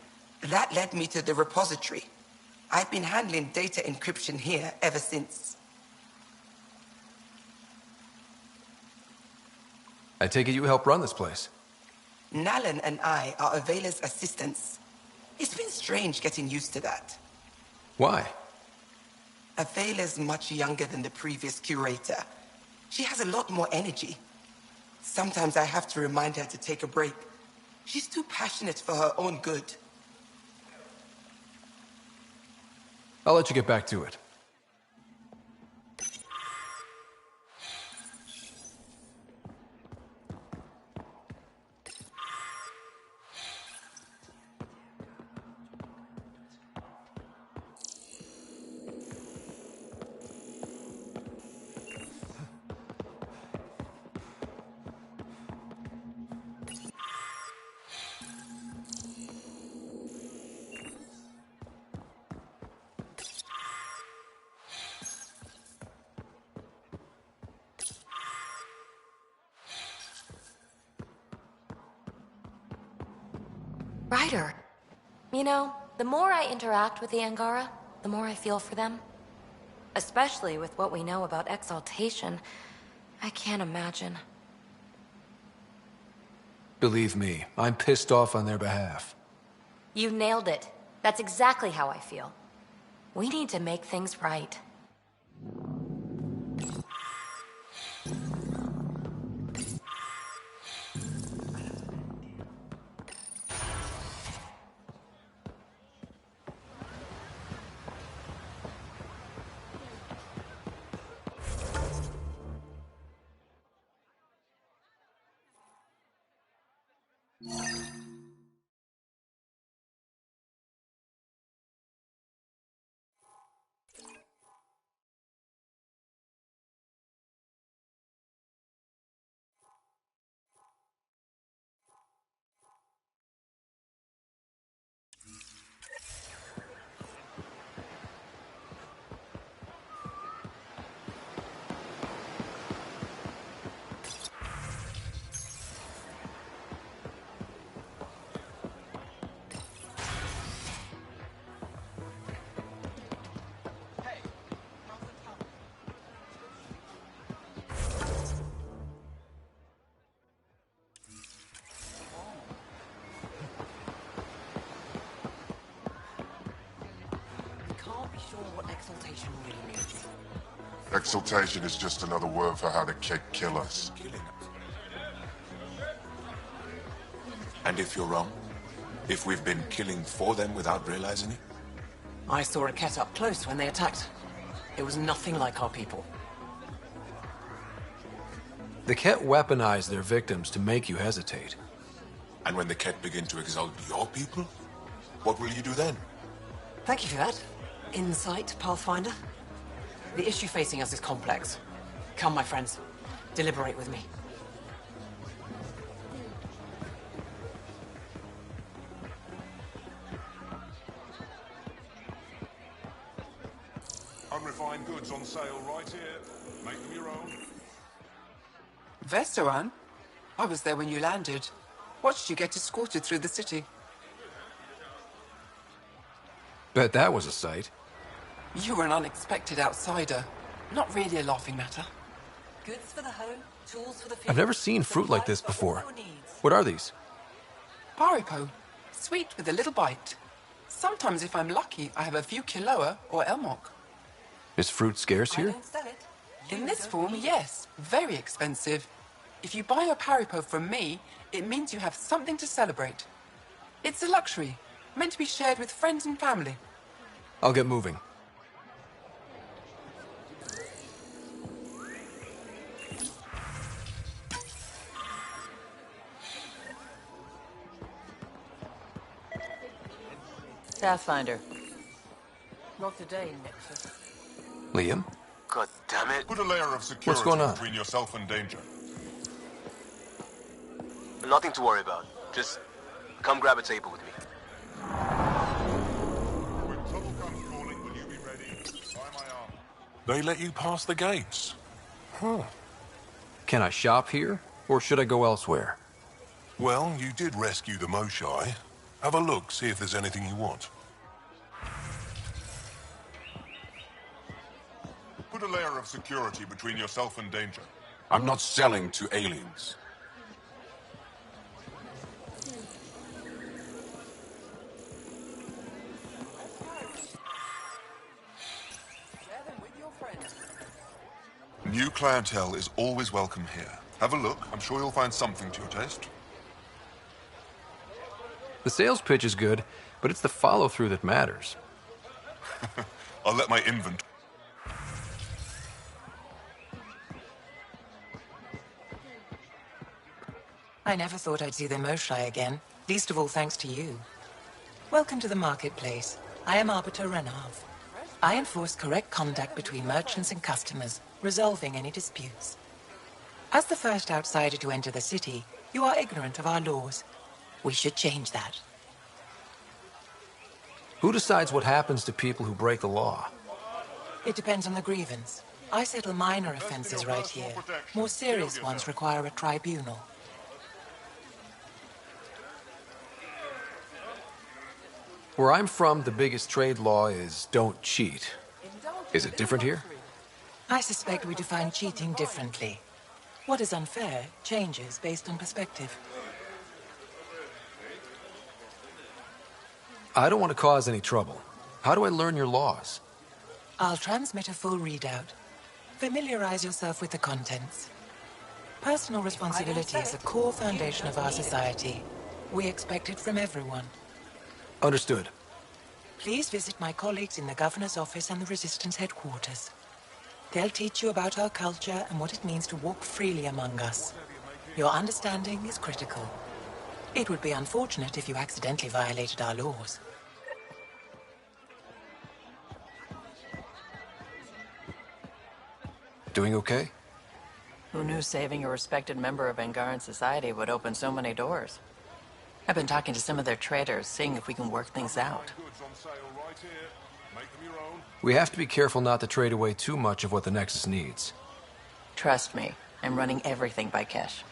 that led me to the repository. I've been handling data encryption here ever since. I take it you help run this place. Nalan and I are Avela's assistants. It's been strange getting used to that. Why? Avela's much younger than the previous curator. She has a lot more energy. Sometimes I have to remind her to take a break. She's too passionate for her own good. I'll let you get back to it. Ryder, you know, the more I interact with the Angara, the more I feel for them. Especially with what we know about exaltation. I can't imagine. Believe me, I'm pissed off on their behalf. You nailed it. That's exactly how I feel. We need to make things right. Exaltation is just another word for how the kid kill us. And if you're wrong? If we've been killing for them without realizing it? I saw a Ket up close when they attacked. It was nothing like our people. The Ket weaponize their victims to make you hesitate. And when the Ket begin to exalt your people, what will you do then? Thank you for that. Insight, Pathfinder. The issue facing us is complex. Come, my friends. Deliberate with me. Unrefined goods on sale right here. Make them your own. Vestoran? I was there when you landed. Watched you get escorted through the city. Bet that was a sight. You were an unexpected outsider. Not really a laughing matter. Goods for the home, tools for the field. I've never seen fruit like this before. What are these? Paripo. Sweet with a little bite. Sometimes if I'm lucky, I have a few Kiloa or Elmok. Is fruit scarce I here? don't sell it. In this form, yes. Very expensive. If you buy a Paripo from me, it means you have something to celebrate. It's a luxury, meant to be shared with friends and family. I'll get moving. Pathfinder. Not today, Nexus. Liam? God damn it. Put a layer of security What's going on? between yourself and danger. Nothing to worry about. Just come grab a table with me. When trouble comes calling, will you be ready? By my arm. They let you pass the gates. Huh. Can I shop here, or should I go elsewhere? Well, you did rescue the Moshai. Have a look, see if there's anything you want. Put a layer of security between yourself and danger. I'm not selling to aliens. New clientele is always welcome here. Have a look. I'm sure you'll find something to your taste. The sales pitch is good, but it's the follow-through that matters. I'll let my inventory... I never thought I'd see the Moshai again, least of all thanks to you. Welcome to the marketplace. I am Arbiter Renav. I enforce correct conduct between merchants and customers, resolving any disputes. As the first outsider to enter the city, you are ignorant of our laws. We should change that. Who decides what happens to people who break the law? It depends on the grievance. I settle minor offenses right here. More serious ones require a tribunal. Where I'm from, the biggest trade law is don't cheat. Is it different here? I suspect we define cheating differently. What is unfair changes based on perspective. I don't want to cause any trouble. How do I learn your laws? I'll transmit a full readout. Familiarize yourself with the contents. Personal responsibility is a core foundation of our society. We expect it from everyone. Understood. Please visit my colleagues in the Governor's office and the Resistance headquarters. They'll teach you about our culture and what it means to walk freely among us. Your understanding is critical. It would be unfortunate if you accidentally violated our laws. Doing okay? Who knew saving a respected member of Angaran society would open so many doors? I've been talking to some of their traders, seeing if we can work things out. We have to be careful not to trade away too much of what the Nexus needs. Trust me, I'm running everything by cash.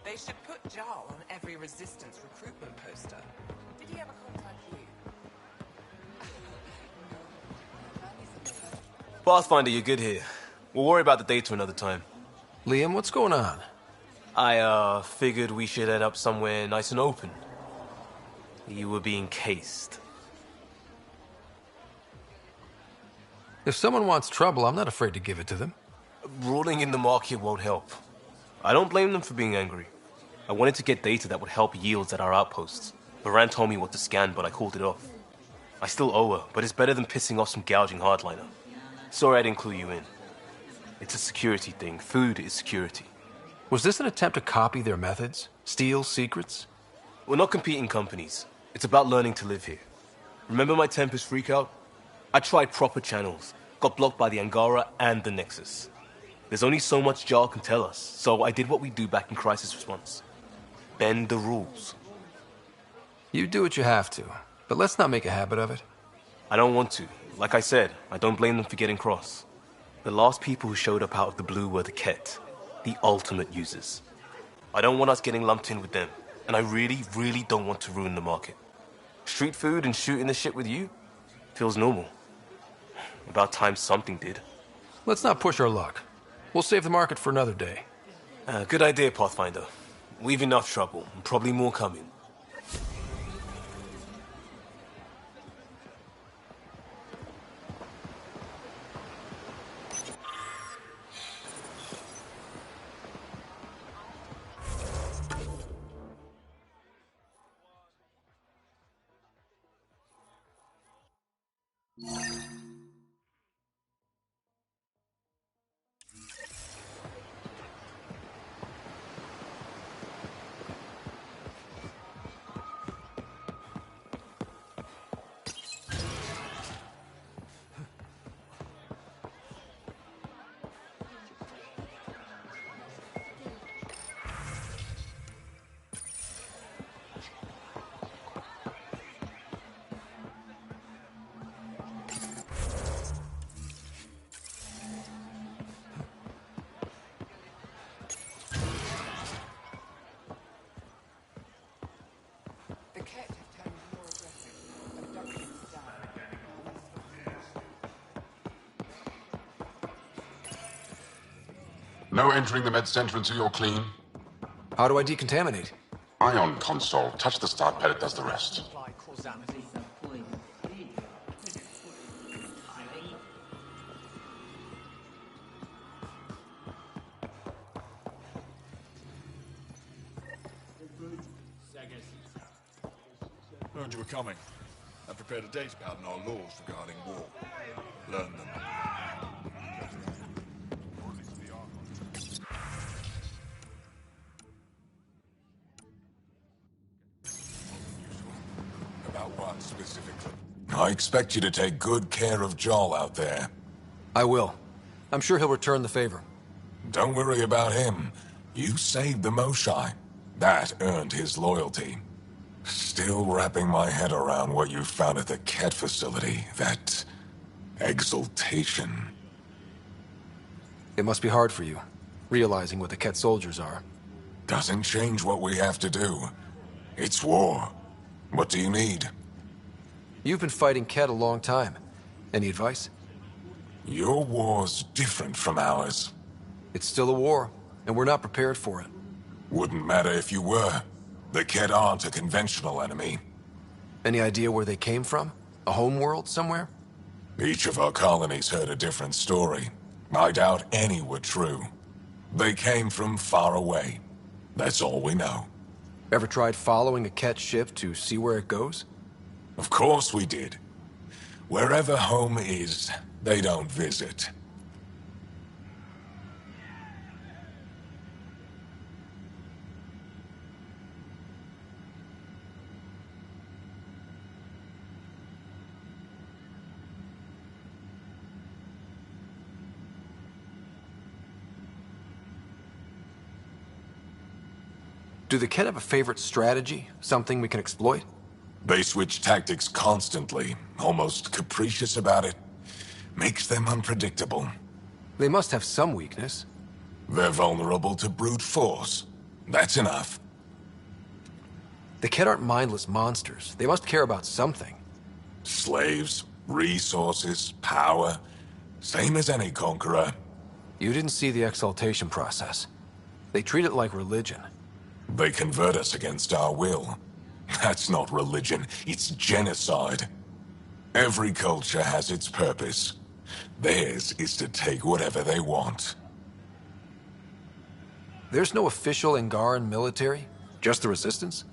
They should put Jar on every Resistance recruitment poster. Did he ever contact you? Pathfinder, you're good here. We'll worry about the data another time. Liam, what's going on? I, figured we should head up somewhere nice and open. You were being cased. If someone wants trouble, I'm not afraid to give it to them. Ruling in the market won't help. I don't blame them for being angry. I wanted to get data that would help yields at our outposts. Baran told me what to scan, but I called it off. I still owe her, but it's better than pissing off some gouging hardliner. Sorry I didn't clue you in. It's a security thing. Food is security. Was this an attempt to copy their methods? Steal secrets? We're not competing companies. It's about learning to live here. Remember my Tempest freakout? I tried proper channels. Got blocked by the Angara and the Nexus. There's only so much Jar can tell us, so I did what we do back in crisis response. Bend the rules. You do what you have to, but let's not make a habit of it. I don't want to. Like I said, I don't blame them for getting cross. The last people who showed up out of the blue were the Ket, the ultimate users. I don't want us getting lumped in with them, and I really, really don't want to ruin the market. Street food and shooting the shit with you feels normal. About time something did. Let's not push our luck. We'll save the market for another day. Good idea, Pathfinder. We've enough trouble, and probably more coming. No entering the med center until you're clean. How do I decontaminate? Ion console. Touch the start pad, it does the rest. Learned you were coming. I prepared a data pad on our laws regarding war. Learn them. About what specifically? I expect you to take good care of Joel out there. I will. I'm sure he'll return the favor. Don't worry about him. You saved the Moshai. That earned his loyalty. Still wrapping my head around what you found at the Ket facility. That exaltation. It must be hard for you, realizing what the Ket soldiers are. Doesn't change what we have to do. It's war. What do you need? You've been fighting Ket a long time. Any advice? Your war's different from ours. It's still a war, and we're not prepared for it. Wouldn't matter if you were. The Ket aren't a conventional enemy. Any idea where they came from? A homeworld somewhere? Each of our colonies heard a different story. I doubt any were true. They came from far away. That's all we know. Ever tried following a Ket ship to see where it goes? Of course we did. Wherever home is, they don't visit. Do the Ket have a favorite strategy? Something we can exploit? They switch tactics constantly, almost capricious about it. Makes them unpredictable. They must have some weakness. They're vulnerable to brute force. That's enough. The Ket aren't mindless monsters. They must care about something. Slaves, resources, power. Same as any conqueror. You didn't see the exaltation process. They treat it like religion. They convert us against our will. That's not religion, it's genocide. Every culture has its purpose. Theirs is to take whatever they want. There's no official Angaran military? Just the Resistance?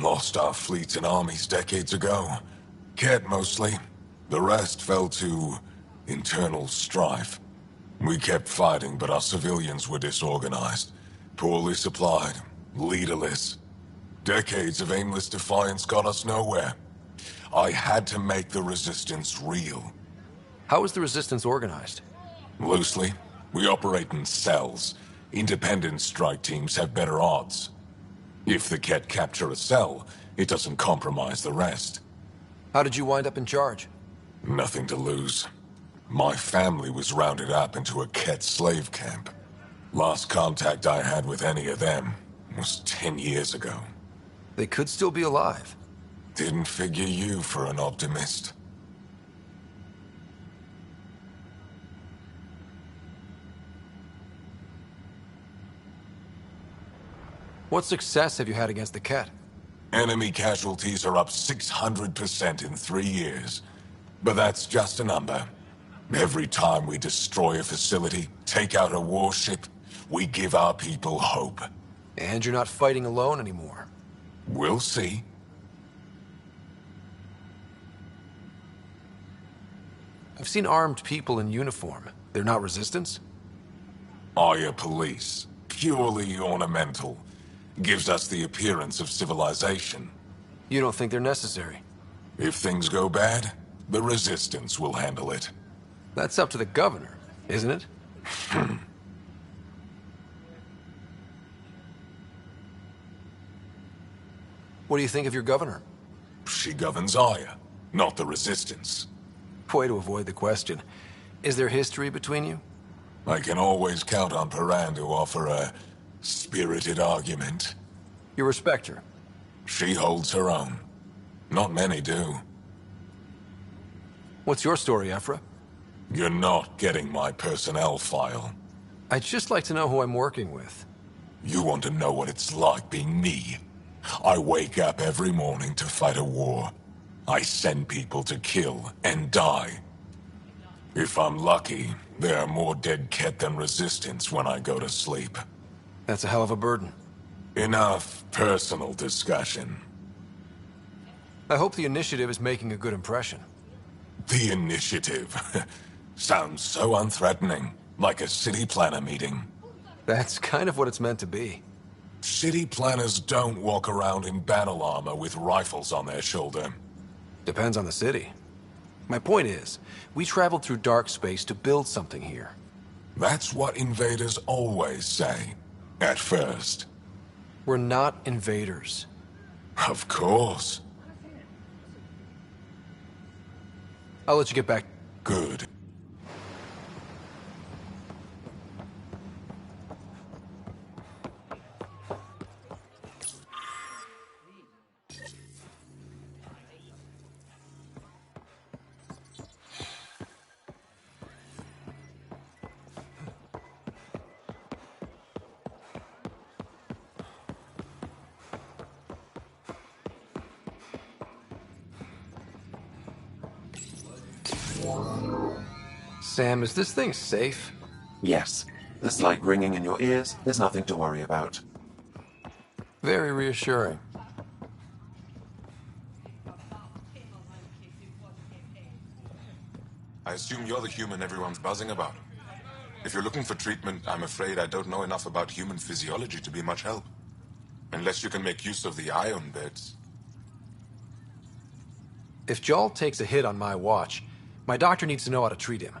Lost our fleets and armies decades ago. Ket mostly. The rest fell to internal strife. We kept fighting, but our civilians were disorganized. Poorly supplied. Leaderless. Decades of aimless defiance got us nowhere. I had to make the Resistance real. How is the Resistance organized? Loosely. We operate in cells. Independent strike teams have better odds. If the Ket capture a cell, it doesn't compromise the rest. How did you wind up in charge? Nothing to lose. My family was rounded up into a Ket slave camp. Last contact I had with any of them was 10 years ago. They could still be alive. Didn't figure you for an optimist. What success have you had against the Ket? Enemy casualties are up 600% in 3 years. But that's just a number. Every time we destroy a facility, take out a warship, we give our people hope. And you're not fighting alone anymore. We'll see. I've seen armed people in uniform. They're not resistance? Aya police. Purely ornamental. Gives us the appearance of civilization. You don't think they're necessary? If things go bad, the resistance will handle it. That's up to the governor, isn't it? What do you think of your governor? She governs Aya, not the resistance. Way to avoid the question. Is there history between you? I can always count on Paran to offer a spirited argument. You respect her? She holds her own. Not many do. What's your story, Ephra? You're not getting my personnel file. I'd just like to know who I'm working with. You want to know what it's like being me? I wake up every morning to fight a war. I send people to kill and die. If I'm lucky, there are more dead Ket than resistance when I go to sleep. That's a hell of a burden. Enough personal discussion. I hope the initiative is making a good impression. The initiative? Sounds so unthreatening, like a city planner meeting. That's kind of what it's meant to be. City planners don't walk around in battle armor with rifles on their shoulder. Depends on the city. My point is, we traveled through dark space to build something here. That's what invaders always say. At first. We're not invaders. Of course. I'll let you get back. Good. Sam, is this thing safe? Yes. The slight ringing in your ears, there's nothing to worry about. Very reassuring. I assume you're the human everyone's buzzing about. If you're looking for treatment, I'm afraid I don't know enough about human physiology to be much help. Unless you can make use of the ion beds. If Jal takes a hit on my watch, my doctor needs to know how to treat him.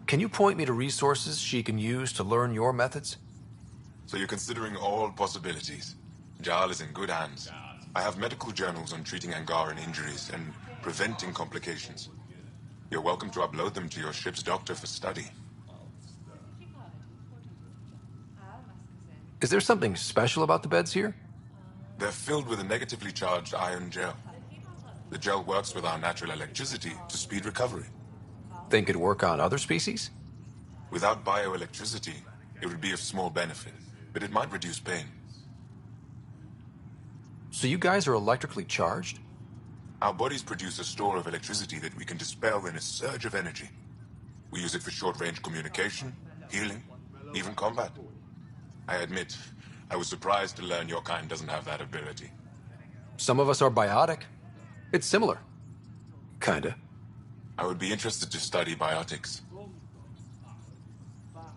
Can you point me to resources she can use to learn your methods? So you're considering all possibilities. Jal is in good hands. I have medical journals on treating Angaran injuries and preventing complications. You're welcome to upload them to your ship's doctor for study. Is there something special about the beds here? They're filled with a negatively charged ion gel. The gel works with our natural electricity to speed recovery. Think it'd work on other species? Without bioelectricity, it would be of small benefit, but it might reduce pain. So you guys are electrically charged? Our bodies produce a store of electricity that we can dispel in a surge of energy. We use it for short-range communication, healing, even combat. I admit, I was surprised to learn your kind doesn't have that ability. Some of us are biotic. It's similar. Kinda. I would be interested to study biotics.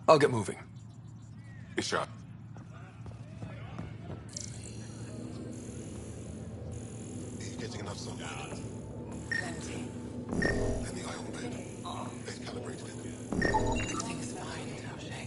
I'll get moving. Ishar. Are you getting enough sun? And the ion bed. They've calibrated it. Everything's fine, Taoshi.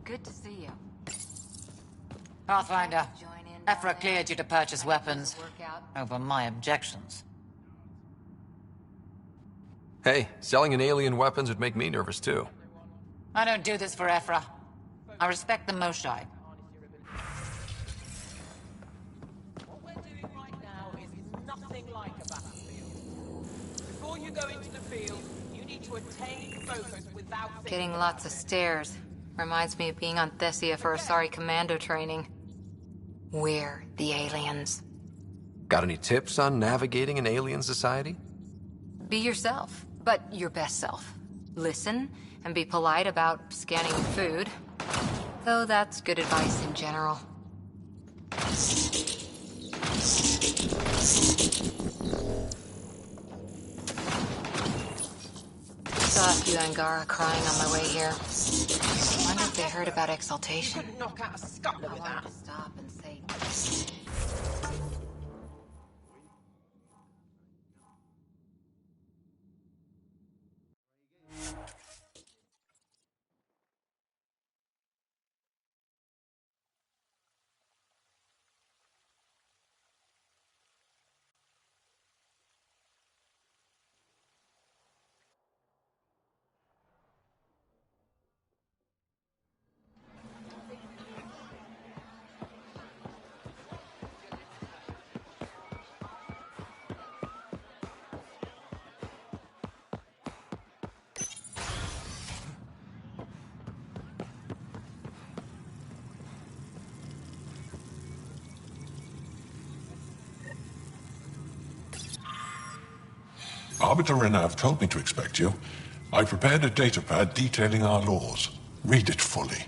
Good to see you. Pathfinder, Ephra cleared you to purchase weapons over my objections. Hey, selling an alien weapons would make me nervous too. I don't do this for Ephra. I respect the Moshai. What we're doing right now is nothing like a battlefield. Before you go into the field, you need to attain focus without Getting lots of stares. Reminds me of being on Thessia for Asari commando training. We're the aliens. Got any tips on navigating an alien society? Be yourself, but your best self. Listen, and be polite about scanning food. Though that's good advice in general. Saw a few Angara crying on my way here. Wonder if they heard about exaltation. knock out a scuttler with that. Stop and say... Arbiter and I have told me to expect you. I prepared a datapad detailing our laws. Read it fully.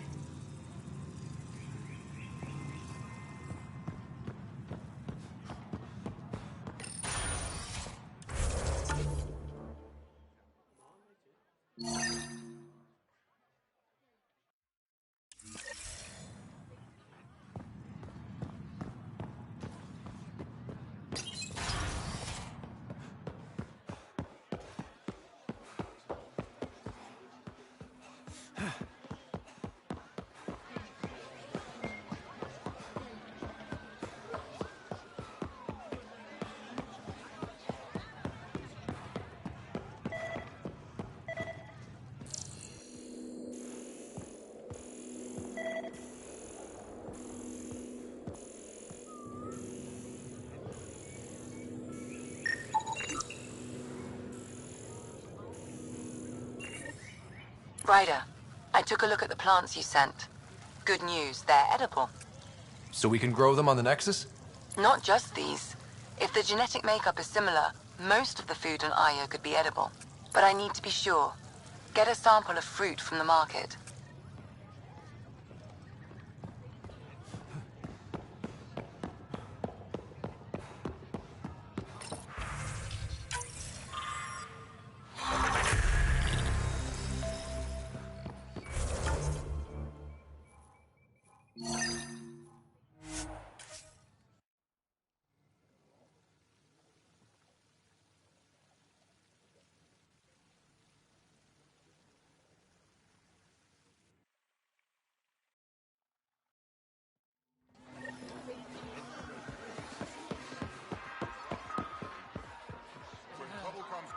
Ryder, I took a look at the plants you sent. Good news, they're edible. So we can grow them on the Nexus? Not just these. If the genetic makeup is similar, most of the food on Io could be edible. But I need to be sure. Get a sample of fruit from the market.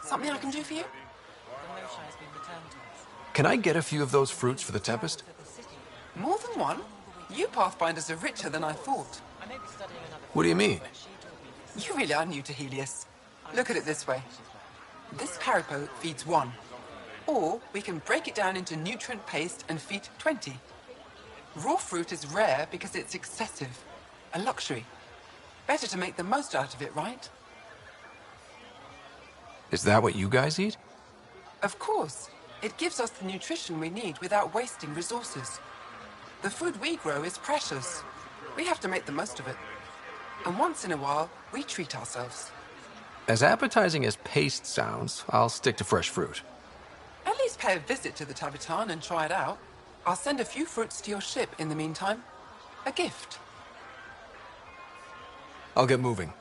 Something I can do for you? Can I get a few of those fruits for the Tempest? More than one? You Pathfinders are richer than I thought. What do you mean? You really are new to Helios. Look at it this way. This carapo feeds 1. Or we can break it down into nutrient paste and feed 20. Raw fruit is rare because it's excessive. A luxury. Better to make the most out of it, right? Is that what you guys eat? Of course. It gives us the nutrition we need without wasting resources. The food we grow is precious. We have to make the most of it. And once in a while, we treat ourselves. As appetizing as paste sounds, I'll stick to fresh fruit. At least pay a visit to the Tavitan and try it out. I'll send a few fruits to your ship in the meantime. A gift. I'll get moving.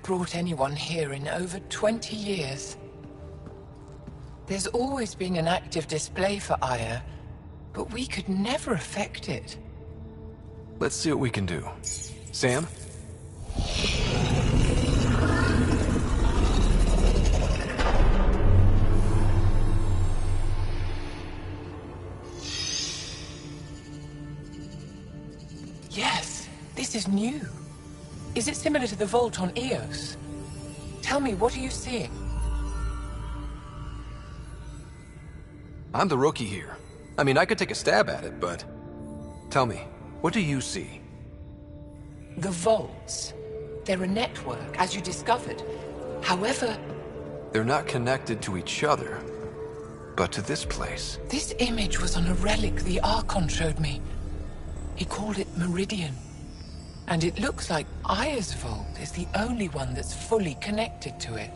brought anyone here in over 20 years. There's always been an active display for Aya, but we could never affect it. Let's see what we can do. Sam? Yes, this is new. Is it similar to the vault on Eos? Tell me, what are you seeing? I'm the rookie here. I mean, I could take a stab at it, but... Tell me, what do you see? The vaults. They're a network, as you discovered. However... They're not connected to each other, but to this place. This image was on a relic the Archon showed me. He called it Meridian. And it looks like Aya's vault is the only one that's fully connected to it.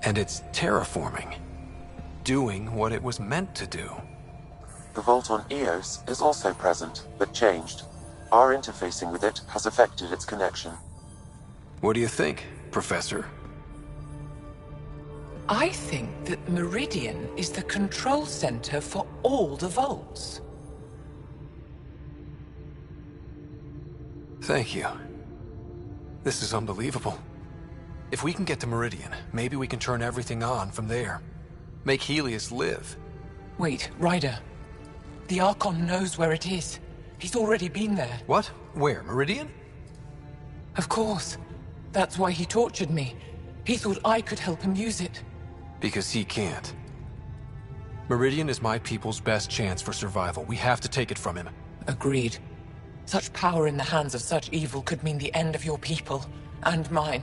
And it's terraforming. Doing what it was meant to do. The vault on Eos is also present, but changed. Our interfacing with it has affected its connection. What do you think, Professor? I think that Meridian is the control center for all the vaults. Thank you. This is unbelievable. If we can get to Meridian, maybe we can turn everything on from there. Make Helios live. Wait, Ryder. The Archon knows where it is. He's already been there. What? Where? Meridian? Of course. That's why he tortured me. He thought I could help him use it. Because he can't. Meridian is my people's best chance for survival. We have to take it from him. Agreed. Such power in the hands of such evil could mean the end of your people, and mine.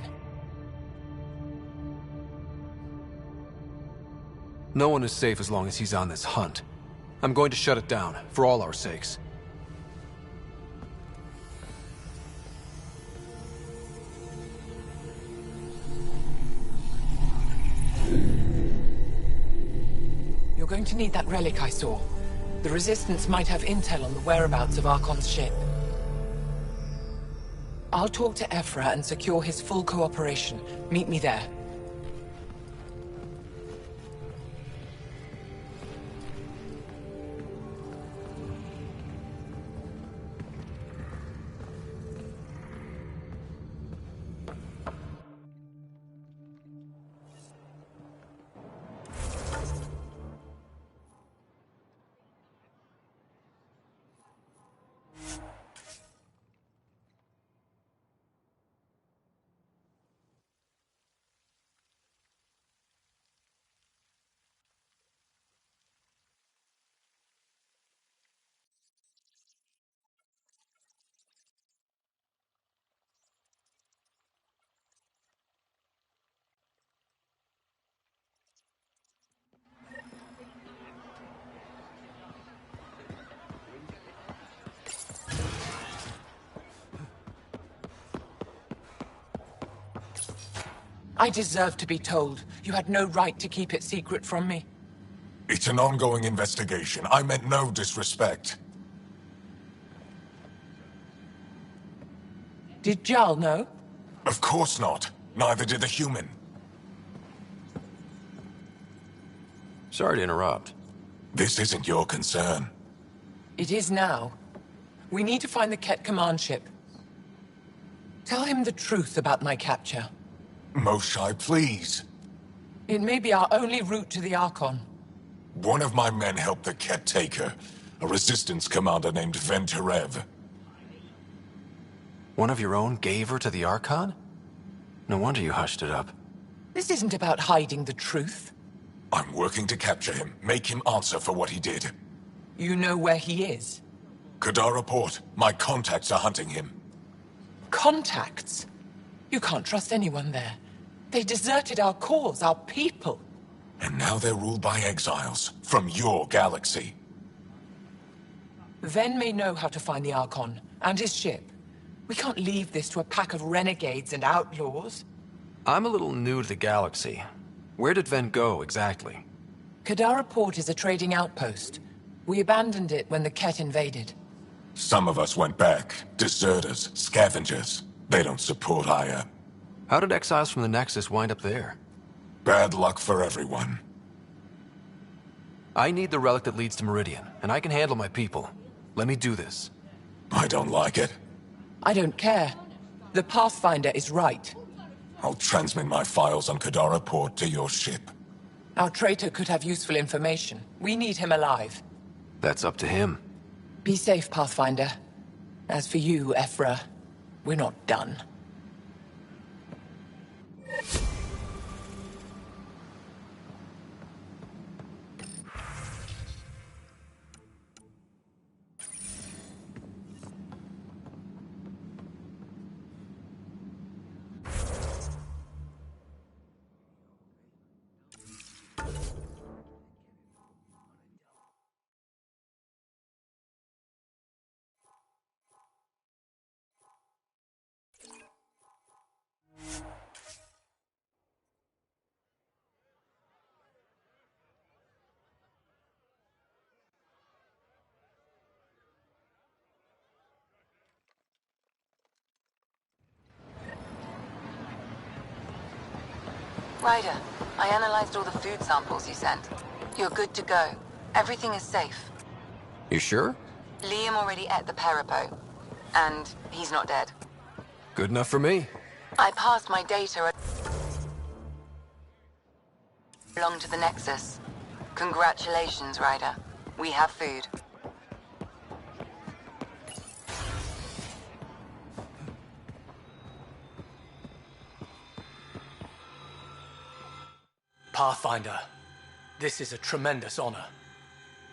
No one is safe as long as he's on this hunt. I'm going to shut it down, for all our sakes. You're going to need that relic I saw. The Resistance might have intel on the whereabouts of Archon's ship. I'll talk to Ephra and secure his full cooperation. Meet me there. I deserve to be told. You had no right to keep it secret from me. It's an ongoing investigation. I meant no disrespect. Did Jal know? Of course not. Neither did the human. Sorry to interrupt. This isn't your concern. It is now. We need to find the Ket command ship. Tell him the truth about my capture. Moshai, please. It may be our only route to the Archon. One of my men helped the Ket take her. A resistance commander named Venterev. One of your own gave her to the Archon? No wonder you hushed it up. This isn't about hiding the truth. I'm working to capture him, make him answer for what he did. You know where he is? Kadar Port. My contacts are hunting him. Contacts? You can't trust anyone there. They deserted our cause, our people. And now they're ruled by exiles from your galaxy. Ven may know how to find the Archon and his ship. We can't leave this to a pack of renegades and outlaws. I'm a little new to the galaxy. Where did Ven go, exactly? Kadar Port is a trading outpost. We abandoned it when the Ket invaded. Some of us went back. Deserters, scavengers. They don't support Aya. How did exiles from the Nexus wind up there? Bad luck for everyone. I need the relic that leads to Meridian, and I can handle my people. Let me do this. I don't like it. I don't care. The Pathfinder is right. I'll transmit my files on Kadara Port to your ship. Our traitor could have useful information. We need him alive. That's up to him. Be safe, Pathfinder. As for you, Ephra, we're not done. Ryder, I analyzed all the food samples you sent. You're good to go. Everything is safe. You sure? Liam already ate the Peripo, and he's not dead. Good enough for me. I passed my data along to the Nexus. Congratulations, Ryder. We have food. Pathfinder, this is a tremendous honor.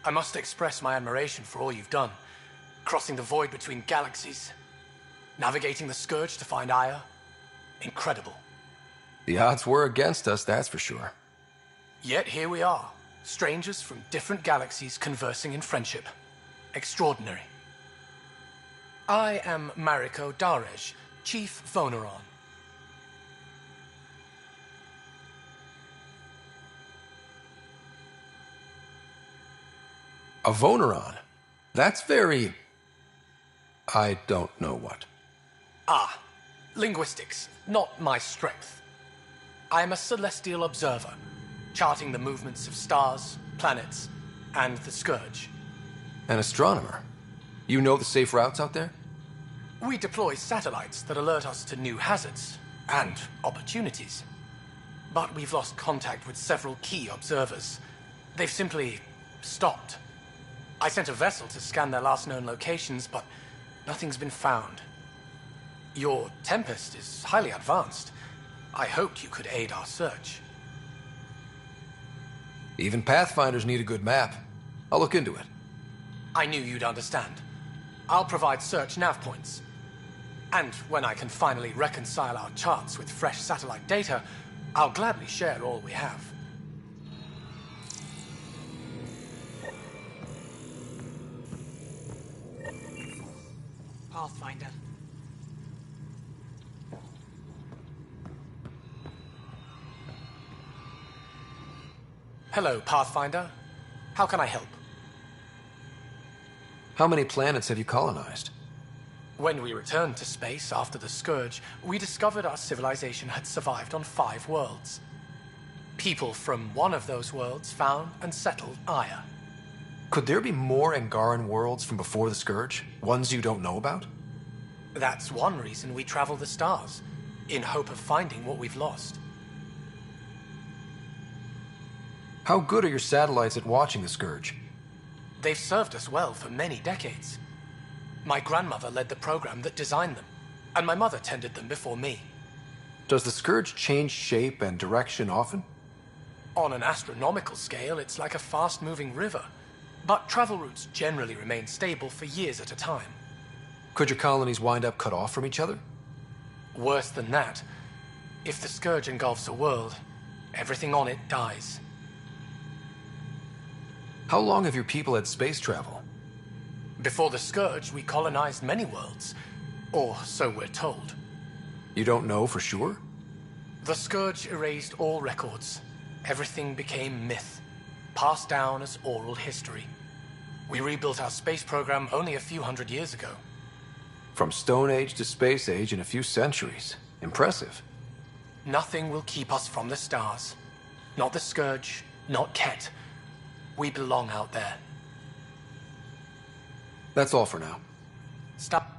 I must express my admiration for all you've done. Crossing the void between galaxies, navigating the Scourge to find Aya. Incredible. The odds were against us, that's for sure. Yet here we are, strangers from different galaxies conversing in friendship. Extraordinary. I am Mariko Darej, Chief Voneron. A Voneron? That's very... I don't know what. Ah, linguistics, not my strength. I am a celestial observer, charting the movements of stars, planets, and the Scourge. An astronomer? You know the safe routes out there? We deploy satellites that alert us to new hazards and opportunities. But we've lost contact with several key observers. They've simply stopped. I sent a vessel to scan their last known locations, but nothing's been found. Your Tempest is highly advanced. I hoped you could aid our search. Even Pathfinders need a good map. I'll look into it. I knew you'd understand. I'll provide search nav points. And when I can finally reconcile our charts with fresh satellite data, I'll gladly share all we have. Pathfinder. Hello, Pathfinder. How can I help? How many planets have you colonized? When we returned to space after the Scourge, we discovered our civilization had survived on 5 worlds. People from one of those worlds found and settled Aya. Could there be more Angaran worlds from before the Scourge? Ones you don't know about? That's one reason we travel the stars, in hope of finding what we've lost. How good are your satellites at watching the Scourge? They've served us well for many decades. My grandmother led the program that designed them, and my mother tended them before me. Does the Scourge change shape and direction often? On an astronomical scale, it's like a fast-moving river, but travel routes generally remain stable for years at a time. Could your colonies wind up cut off from each other? Worse than that. If the Scourge engulfs a world, everything on it dies. How long have your people had space travel? Before the Scourge, we colonized many worlds. Or so we're told. You don't know for sure? The Scourge erased all records. Everything became myth, passed down as oral history. We rebuilt our space program only a few hundred years ago. From Stone Age to Space Age in a few centuries. Impressive. Nothing will keep us from the stars. Not the Scourge, not Ket. We belong out there. That's all for now. Stop.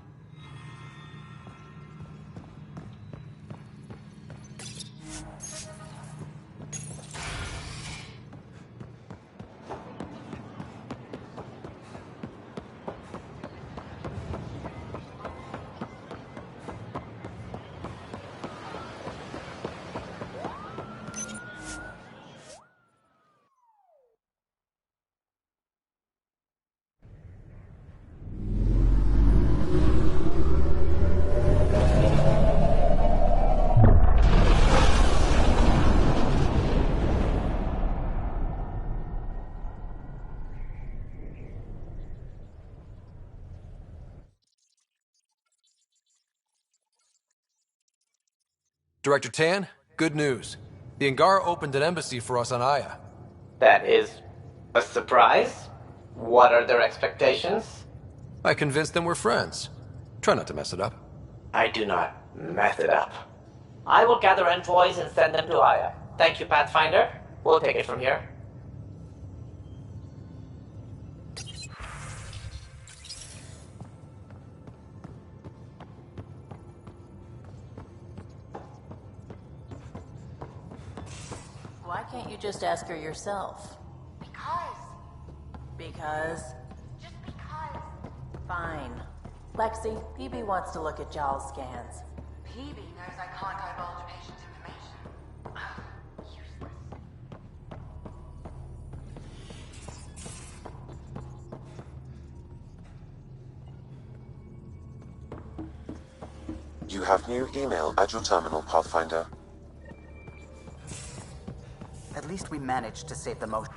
Director Tan, good news. The Angara opened an embassy for us on Aya. That is a surprise? What are their expectations? I convinced them we're friends. Try not to mess it up. I do not mess it up. I will gather envoys and send them to Aya. Thank you, Pathfinder. We'll take it from here. Why can't you just ask her yourself? Because? Just because. Fine. Lexi, PB wants to look at Giles' scans. PB knows I can't divulge patient's information. Useless. You have new email at your terminal, Pathfinder. At least we managed to save the most.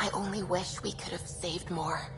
I only wish we could have saved more.